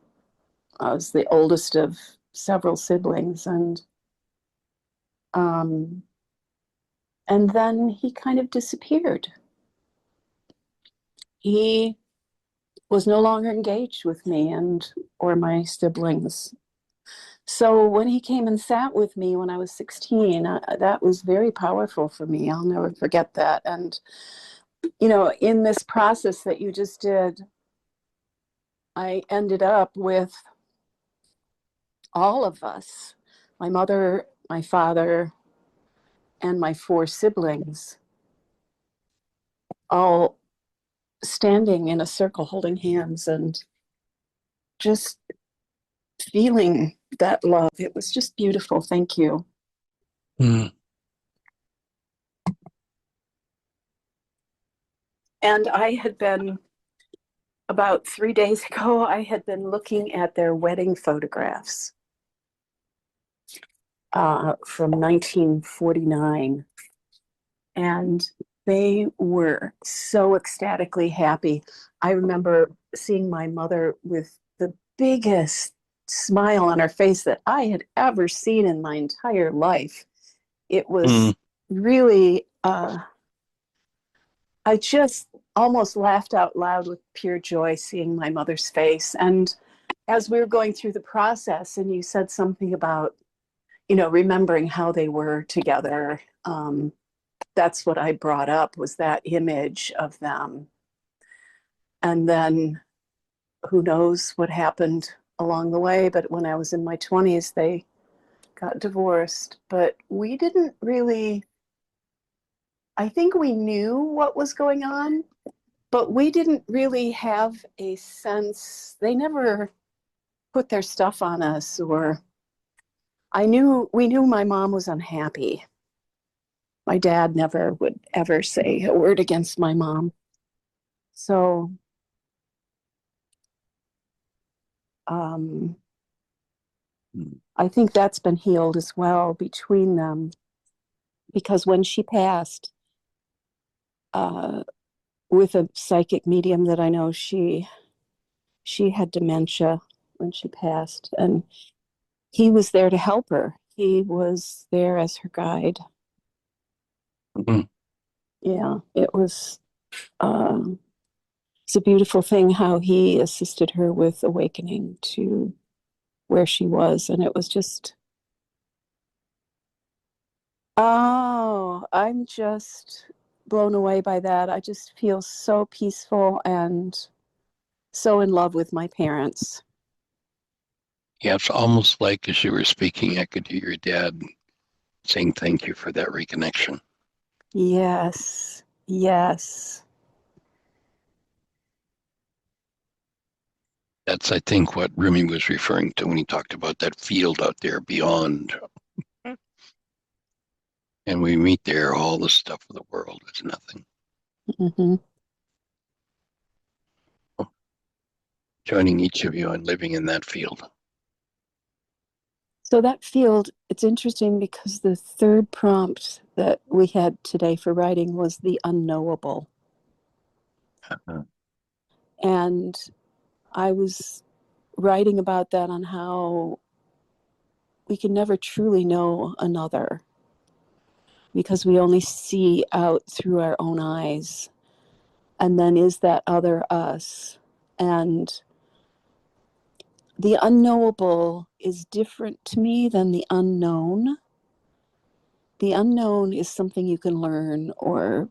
I was the oldest of several siblings, and then he kind of disappeared. He was no longer engaged with me or my siblings. So when he came and sat with me when I was 16, that was very powerful for me. I'll never forget that. And, in this process that you just did, I ended up with all of us, my mother, my father, and my 4 siblings, all standing in a circle holding hands and just feeling that love. It was just beautiful. Thank you. Mm. And I had been, about 3 days ago, I had been looking at their wedding photographs from 1949. And they were so ecstatically happy. I remember seeing my mother with the biggest smile on her face that I had ever seen in my entire life. It was really, I just almost laughed out loud with pure joy seeing my mother's face. And as we were going through the process, and you said something about, remembering how they were together, that's what I brought up, was that image of them. And then who knows what happened along the way, but when I was in my 20s, they got divorced. But we didn't really, I think we knew what was going on, but we didn't really have a sense. They never put their stuff on us, or we knew my mom was unhappy. My dad never would ever say a word against my mom. So I think that's been healed as well between them, because when she passed, with a psychic medium that I know, she had dementia when she passed, and he was there to help her. He was there as her guide. Mm-hmm. Yeah, it's a beautiful thing how he assisted her with awakening to where she was. And it was just, I'm just blown away by that. I just feel so peaceful and so in love with my parents. Yeah, it's almost like as you were speaking, I could hear your dad saying thank you for that reconnection. Yes, yes. That's, I think, what Rumi was referring to when he talked about that field out there beyond. And we meet there, all the stuff of the world is nothing. Mm-hmm. Joining each of you and living in that field. So that field, it's interesting because the third prompt that we had today for writing was the unknowable. Uh-huh. And I was writing about that, on how we can never truly know another because we only see out through our own eyes. And then is that other us? And the unknowable is different to me than the unknown. The unknown is something you can learn or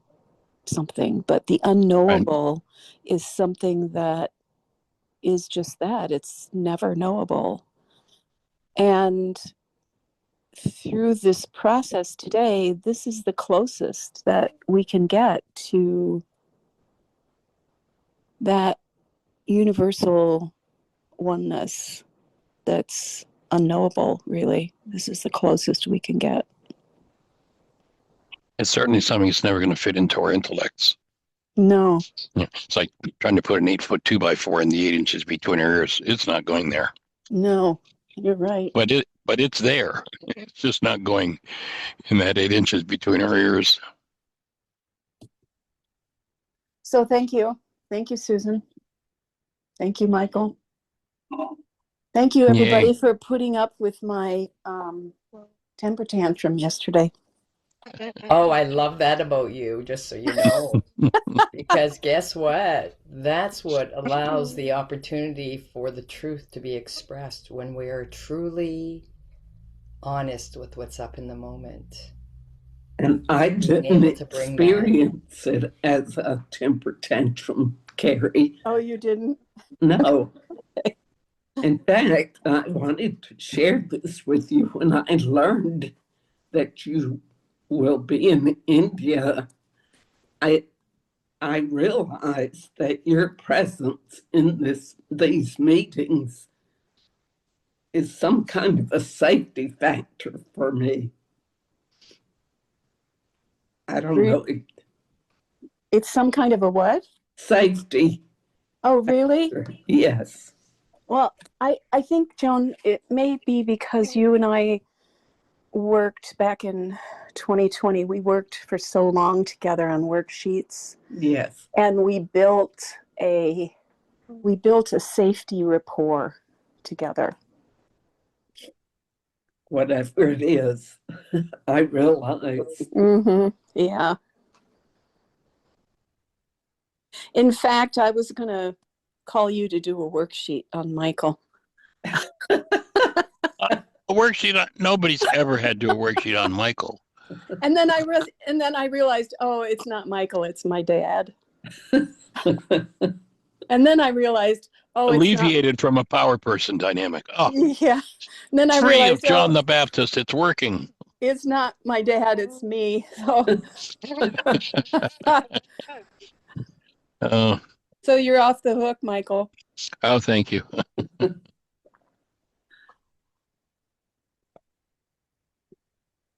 something, but the unknowable is something that is just that. It's never knowable. And through this process today, this is the closest that we can get to that universal oneness that's unknowable, really. This is the closest we can get. It's certainly something that's never going to fit into our intellects. No. Yeah, it's like trying to put an 8-foot 2x4 in the 8 inches between our ears. It's not going there. No, you're right. But it's there. It's just not going in that 8 inches between our ears. So thank you. Thank you, Susan. Thank you, Michael. Thank you, everybody, Yay. for putting up with my temper tantrum yesterday. Oh, I love that about you, just so you know. Because guess what? That's what allows the opportunity for the truth to be expressed when we are truly honest with what's up in the moment. And I didn't able to bring that. experience it as a temper tantrum, Carrie. Oh, you didn't? No. In fact, I wanted to share this with you when I learned that you will be in India. I realized that your presence in these meetings is some kind of a safety factor for me. I don't know. It's some kind of a what? Safety. Oh, really? Yes. Well, I think, Joan, it may be because you and I worked back in 2020. We worked for so long together on worksheets. Yes. And we built a safety rapport together. Whatever it is, I realize. Mm-hmm. Yeah. In fact, I was going to call you to do a worksheet on Michael. A worksheet. Nobody's ever had to do a worksheet on Michael. And then I realized, oh, it's not Michael, it's my dad. And then I realized, oh, Alleviated from a power person dynamic. Oh, yeah. And then I free realized, of John the Baptist. It's working. It's not my dad, it's me. So, Oh, so you're off the hook, Michael. oh, thank you.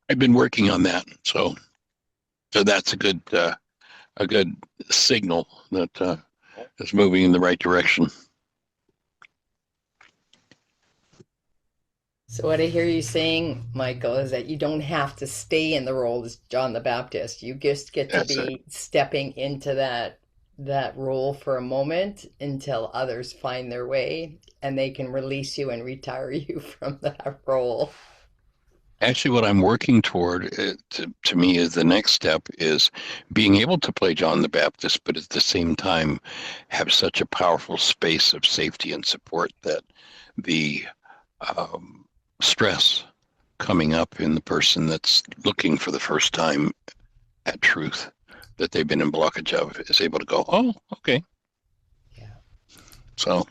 I've been working on that, so that's a good signal that is moving in the right direction. So what I hear you saying, Michael, is that you don't have to stay in the role as John the Baptist. You just get to be stepping into that role for a moment until others find their way and they can release you and retire you from that role. Actually, what I'm working toward, to me, is the next step is being able to play John the Baptist, but at the same time have such a powerful space of safety and support that the stress coming up in the person that's looking for the first time at truth that they've been in blockage of is able to go, oh, okay. Yeah. So,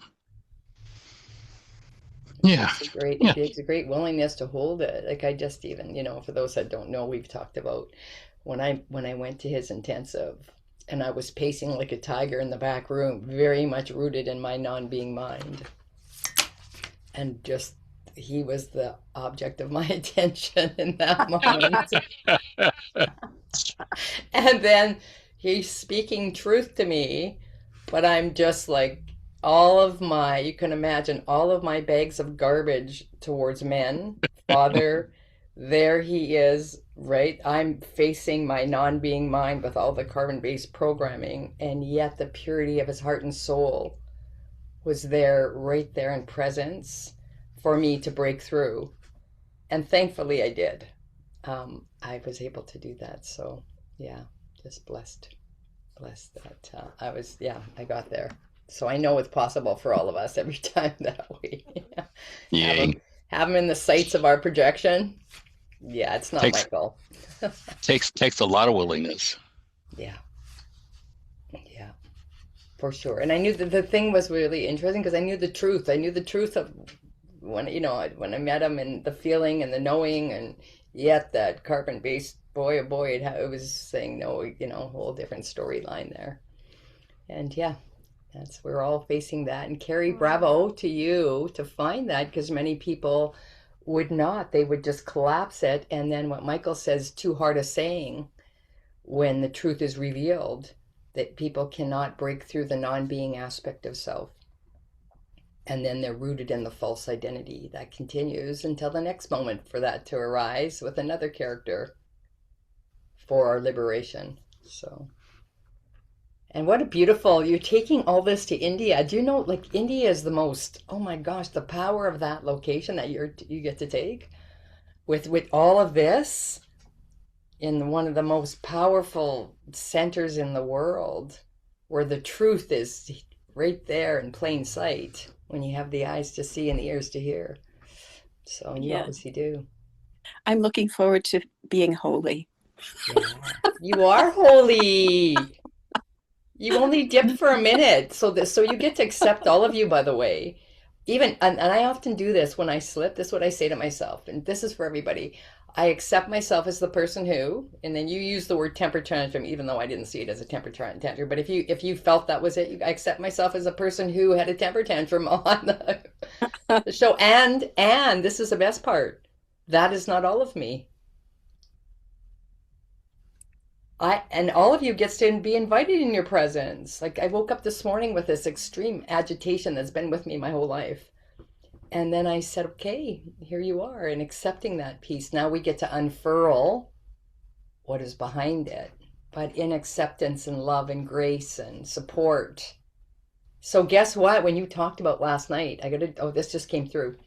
yeah. It takes a great willingness to hold it. Like I just even, for those that don't know, we've talked about when I went to his intensive and I was pacing like a tiger in the back room, very much rooted in my non-being mind. And just he was the object of my attention in that moment. And then he's speaking truth to me, but I'm just like, you can imagine all of my bags of garbage towards men. Father, there he is, right? I'm facing my non-being mind with all the carbon-based programming, and yet the purity of his heart and soul was there, right there in presence for me to break through. And thankfully I did. I was able to do that. So yeah, just blessed that I got there. So I know it's possible for all of us every time that we have them in the sights of our projection. Yeah, it's not Michael. takes a lot of willingness. Yeah, for sure. And I knew that the thing was really interesting because I knew the truth. I knew the truth of when when I met him, and the feeling and the knowing, and yet that carbon-based, boy, oh boy, it was saying no, a whole different storyline there. And yeah, we're all facing that. And Carrie, bravo to you to find that, because many people would not. They would just collapse it. And then what Michael says, too hard a saying, when the truth is revealed, that people cannot break through the non-being aspect of self. And then they're rooted in the false identity that continues until the next moment for that to arise with another character for our liberation. So, and what a beautiful, you're taking all this to India. Do you know, like, India is the most, oh my gosh, the power of that location that you get to take with all of this in one of the most powerful centers in the world, where the truth is right there in plain sight when you have the eyes to see and the ears to hear. So, and you obviously do. I'm looking forward to being holy. Yeah. You are holy. You only dipped for a minute. So you get to accept all of you, by the way. Even, and I often do this when I slip. This is what I say to myself, and this is for everybody. I accept myself as the person who, and then you use the word temper tantrum, even though I didn't see it as a temper tantrum. But if you felt that was it, I accept myself as a person who had a temper tantrum on the show. And this is the best part. That is not all of me. And all of you gets to be invited in your presence. Like, I woke up this morning with this extreme agitation that's been with me my whole life. And then I said, okay, here you are, and accepting that piece. Now we get to unfurl what is behind it, but in acceptance and love and grace and support. So guess what? When you talked about last night, this just came through.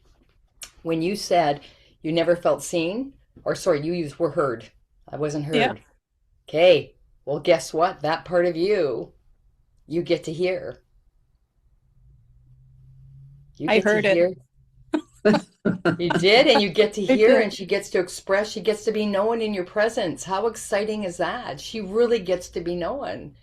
When you said you never felt seen, or sorry, you used were heard. I wasn't heard. Yeah. Okay, well, guess what? That part of you get to hear. I heard it. You did, and you get to hear, and she gets to express, she gets to be known in your presence. How exciting is that? She really gets to be known.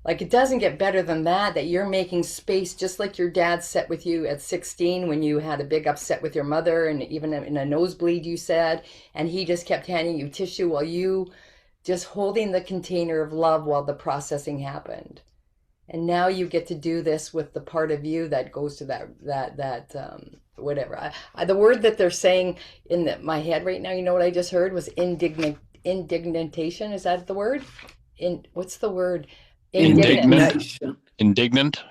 Like, it doesn't get better than that you're making space, just like your dad set with you at 16 when you had a big upset with your mother, and even in a nosebleed, you said, and he just kept handing you tissue while you just holding the container of love while the processing happened. And now you get to do this with the part of you that goes to that whatever. The word that they're saying in my head right now, you know what I just heard, was indignation. Is that the word? What's the word? Indignation. Indignant.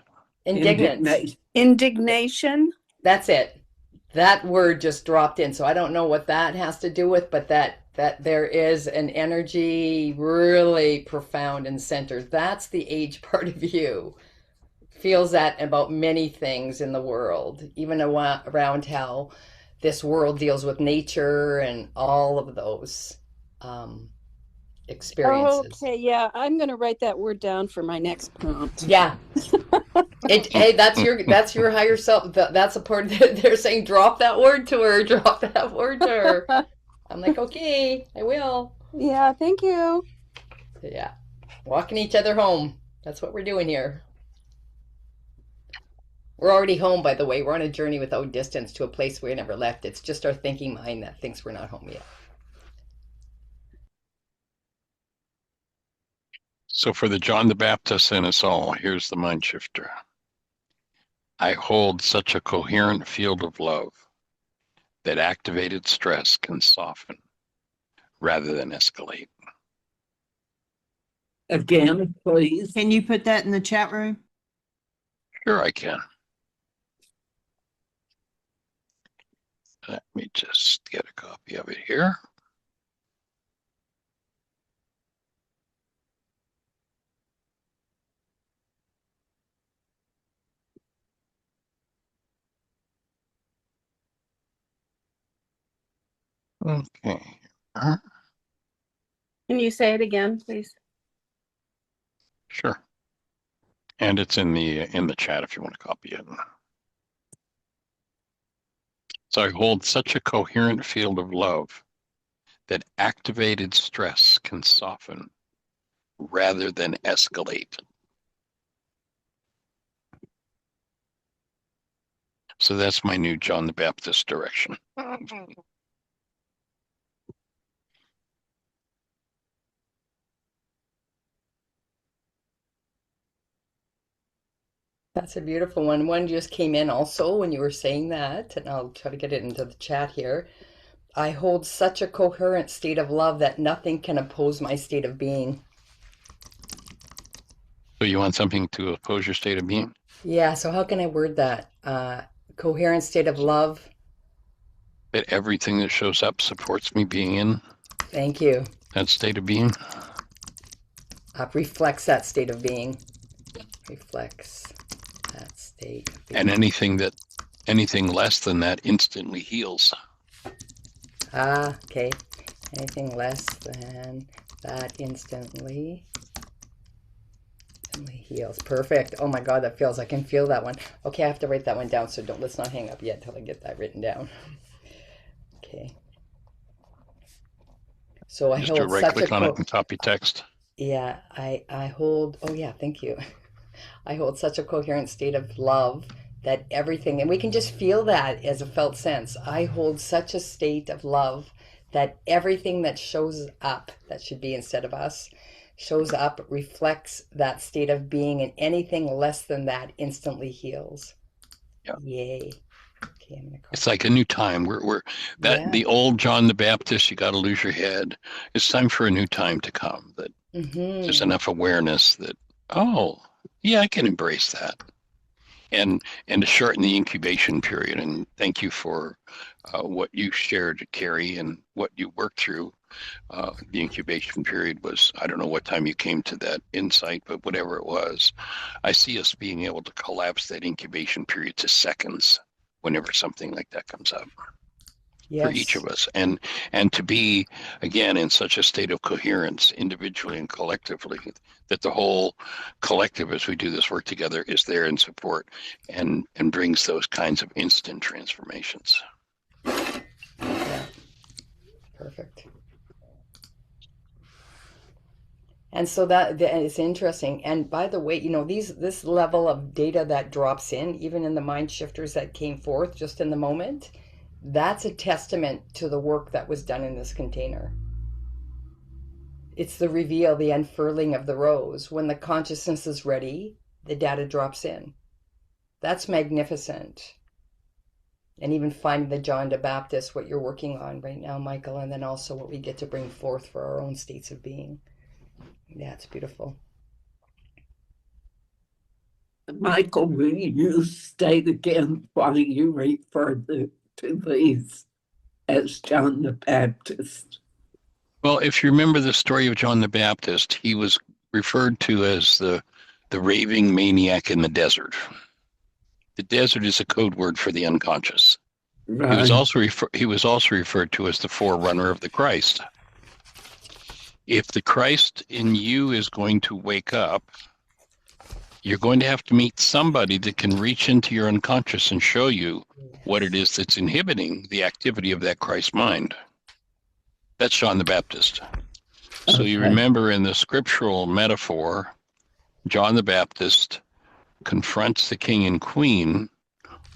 Indignation. That's it. That word just dropped in. So I don't know what that has to do with, but that there is an energy really profound and centered. That's the age part of you. Feels that about many things in the world, even around how this world deals with nature and all of those experiences. Okay, yeah, I'm going to write that word down for my next prompt. Yeah. Hey, that's your higher self. That's a part that they're saying, drop that word to her, drop that word to her. I'm like, okay, I will. Yeah, thank you. Yeah. Walking each other home. That's what we're doing here. We're already home, by the way. We're on a journey without distance to a place we never left. It's just our thinking mind that thinks we're not home yet. So for the John the Baptist in us all, here's the mind shifter. I hold such a coherent field of love that activated stress can soften rather than escalate. Again, please. Can you put that in the chat room? Sure, I can. Let me just get a copy of it here. Okay. Can you say it again, please? Sure. And it's in the chat if you want to copy it. So I hold such a coherent field of love that activated stress can soften rather than escalate. So that's my new John the Baptist direction. That's a beautiful one. One just came in also when you were saying that, and I'll try to get it into the chat here. I hold such a coherent state of love that nothing can oppose my state of being. So you want something to oppose your state of being? Yeah, so how can I word that? Coherent state of love. That everything that shows up supports me being in Thank you. that state of being? Reflects that state of being. Reflects that state of being. And anything less than that instantly heals. Okay. Anything less than that instantly heals. Perfect. Oh my God, that feels, I can feel that one. Okay, I have to write that one down, so let's not hang up yet till I get that written down. Okay. So I Just do a hold right such click a on it and copy text. Yeah, I hold, oh yeah, thank you. I hold such a coherent state of love that everything, and we can just feel that as a felt sense. I hold such a state of love that everything that shows up, that should be instead of us, shows up, reflects that state of being, and anything less than that instantly heals. Yeah. Yay. Okay, I'm gonna It's like a new time. The old John the Baptist, you got to lose your head. It's time for a new time to come. That there's enough awareness that, oh, yeah, I can embrace that, and to shorten the incubation period. And thank you for what you shared, Carrie, and what you worked through. The incubation period was, I don't know what time you came to that insight, but whatever it was, I see us being able to collapse that incubation period to seconds whenever something like that comes up. Yes. For each of us, and to be again in such a state of coherence individually and collectively, that the whole collective, as we do this work together, is there in support and brings those kinds of instant transformations. Yeah. Perfect. And so that is interesting. And by the way, this level of data that drops in, even in the mind shifters that came forth just in the moment, that's a testament to the work that was done in this container. It's the reveal, the unfurling of the rose. When the consciousness is ready, the data drops in. That's magnificent. And even finding the John the Baptist, what you're working on right now, Michael, and then also what we get to bring forth for our own states of being. Yeah, it's beautiful. Michael, will you state again why you refer to these as John the Baptist? Well, if you remember the story of John the Baptist, he was referred to as the raving maniac in the desert. The desert is a code word for the unconscious. Right. He was also referred to as the forerunner of the Christ. If the Christ in you is going to wake up, you're going to have to meet somebody that can reach into your unconscious and show you what it is that's inhibiting the activity of that Christ mind. That's John the Baptist. So you remember in the scriptural metaphor, John the Baptist confronts the king and queen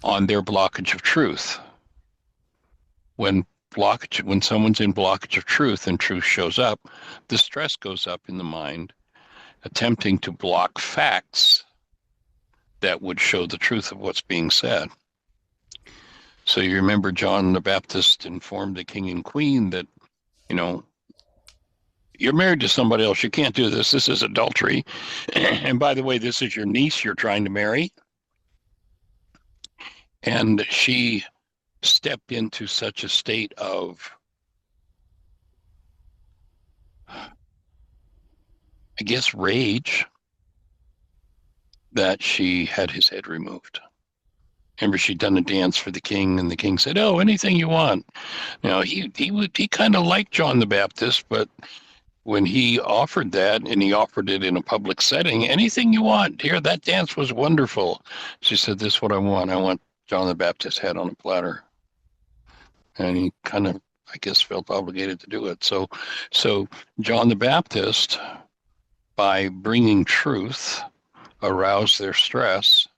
on their blockage of truth. When someone's in blockage of truth and truth shows up, the stress goes up in the mind, attempting to block facts that would show the truth of what's being said. So you remember John the Baptist informed the king and queen that, you're married to somebody else. You can't do this. This is adultery. And by the way, this is your niece you're trying to marry. And she stepped into such a state of, I guess, rage, that she had his head removed. Remember, she'd done a dance for the king, and the king said, "Oh, anything you want." He kind of liked John the Baptist, but when he offered that, and he offered it in a public setting, anything you want. Here, that dance was wonderful. She said, "This is what I want. I want John the Baptist's head on a platter." And he kind of, I guess, felt obligated to do it. So John the Baptist, by bringing truth, aroused their stress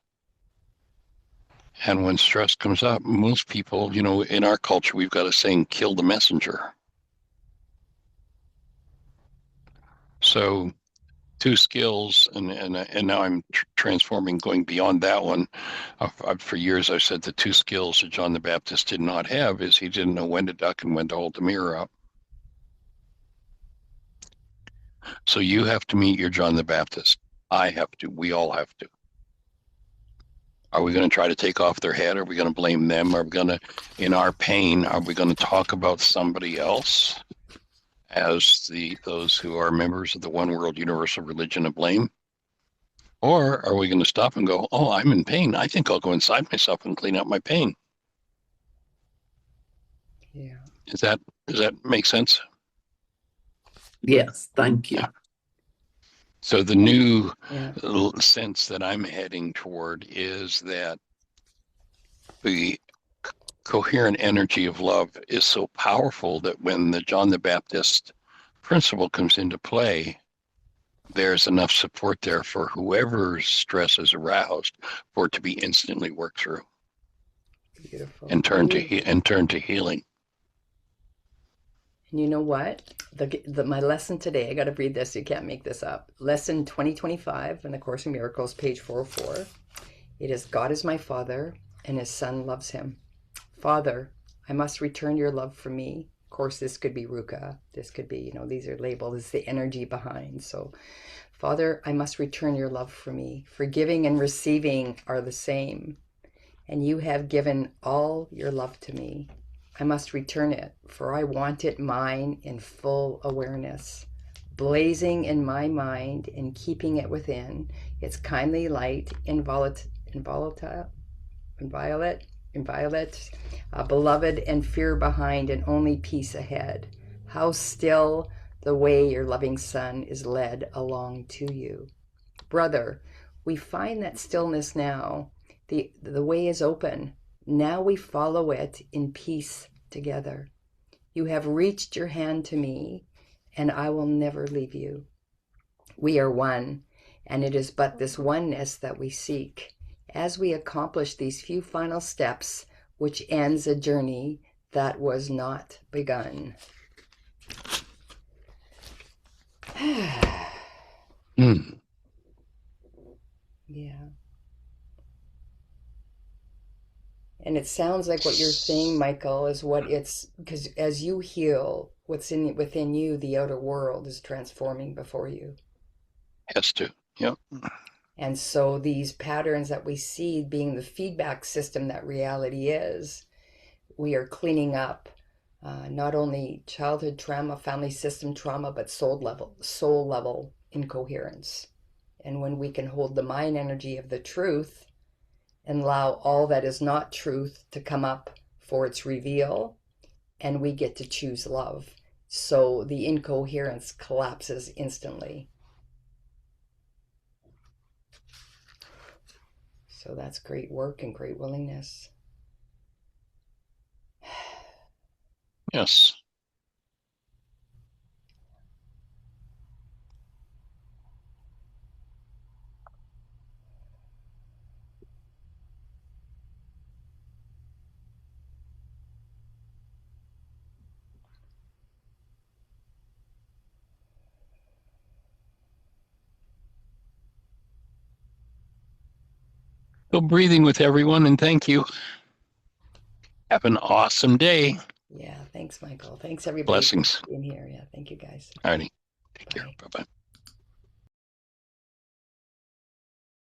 And when stress comes up, most people, you know, in our culture, we've got a saying, kill the messenger. So two skills, and now I'm transforming, going beyond that one. For years, I've said the two skills that John the Baptist did not have is he didn't know when to duck and when to hold the mirror up. So you have to meet your John the Baptist. I have to. We all have to. Are we going to try to take off their head? Are we going to blame them? Are we going to, in our pain, are we going to talk about somebody else as those who are members of the one world universal religion of blame? Or are we going to stop and go, oh, I'm in pain. I think I'll go inside myself and clean out my pain. Yeah. Does that make sense? Yes, thank you. Yeah. So the new sense that I'm heading toward is that the coherent energy of love is so powerful that when the John the Baptist principle comes into play, there's enough support there for whoever's stress is aroused for it to be instantly worked through. Beautiful. And turn to healing. And you know what? My lesson today, I got to read this. You can't make this up. Lesson 2025 in the Course in Miracles, page 404. It is, God is my Father, and His Son loves Him. Father, I must return your love for me. Of course, this could be Ruka. This could be, you know, these are labeled as the energy behind. So, Father, I must return your love for me. Forgiving and receiving are the same. And you have given all your love to me. I must return it, for I want it mine in full awareness, blazing in my mind and keeping it within its kindly light, inviolate, beloved, and fear behind, and only peace ahead. How still the way your loving Son is led along to you. Brother, we find that stillness now. The way is open. Now we follow it in peace together. You have reached your hand to me, and I will never leave you. We are one, and it is but this oneness that we seek as we accomplish these few final steps, which ends a journey that was not begun. Yeah. And it sounds like what you're saying, Michael, is what it's, because as you heal, what's within you, the outer world is transforming before you. Has to. Yep. And so these patterns that we see being the feedback system that reality is, we are cleaning up not only childhood trauma, family system trauma, but soul level incoherence. And when we can hold the mind energy of the truth and allow all that is not truth to come up for its reveal, and we get to choose love. So the incoherence collapses instantly. So that's great work and great willingness. Yes. So breathing with everyone, and thank you. Have an awesome day. Yeah, thanks, Michael. Thanks, everybody. Blessings. For being here. Yeah, thank you, guys. Alrighty. Take care. Bye. Bye-bye.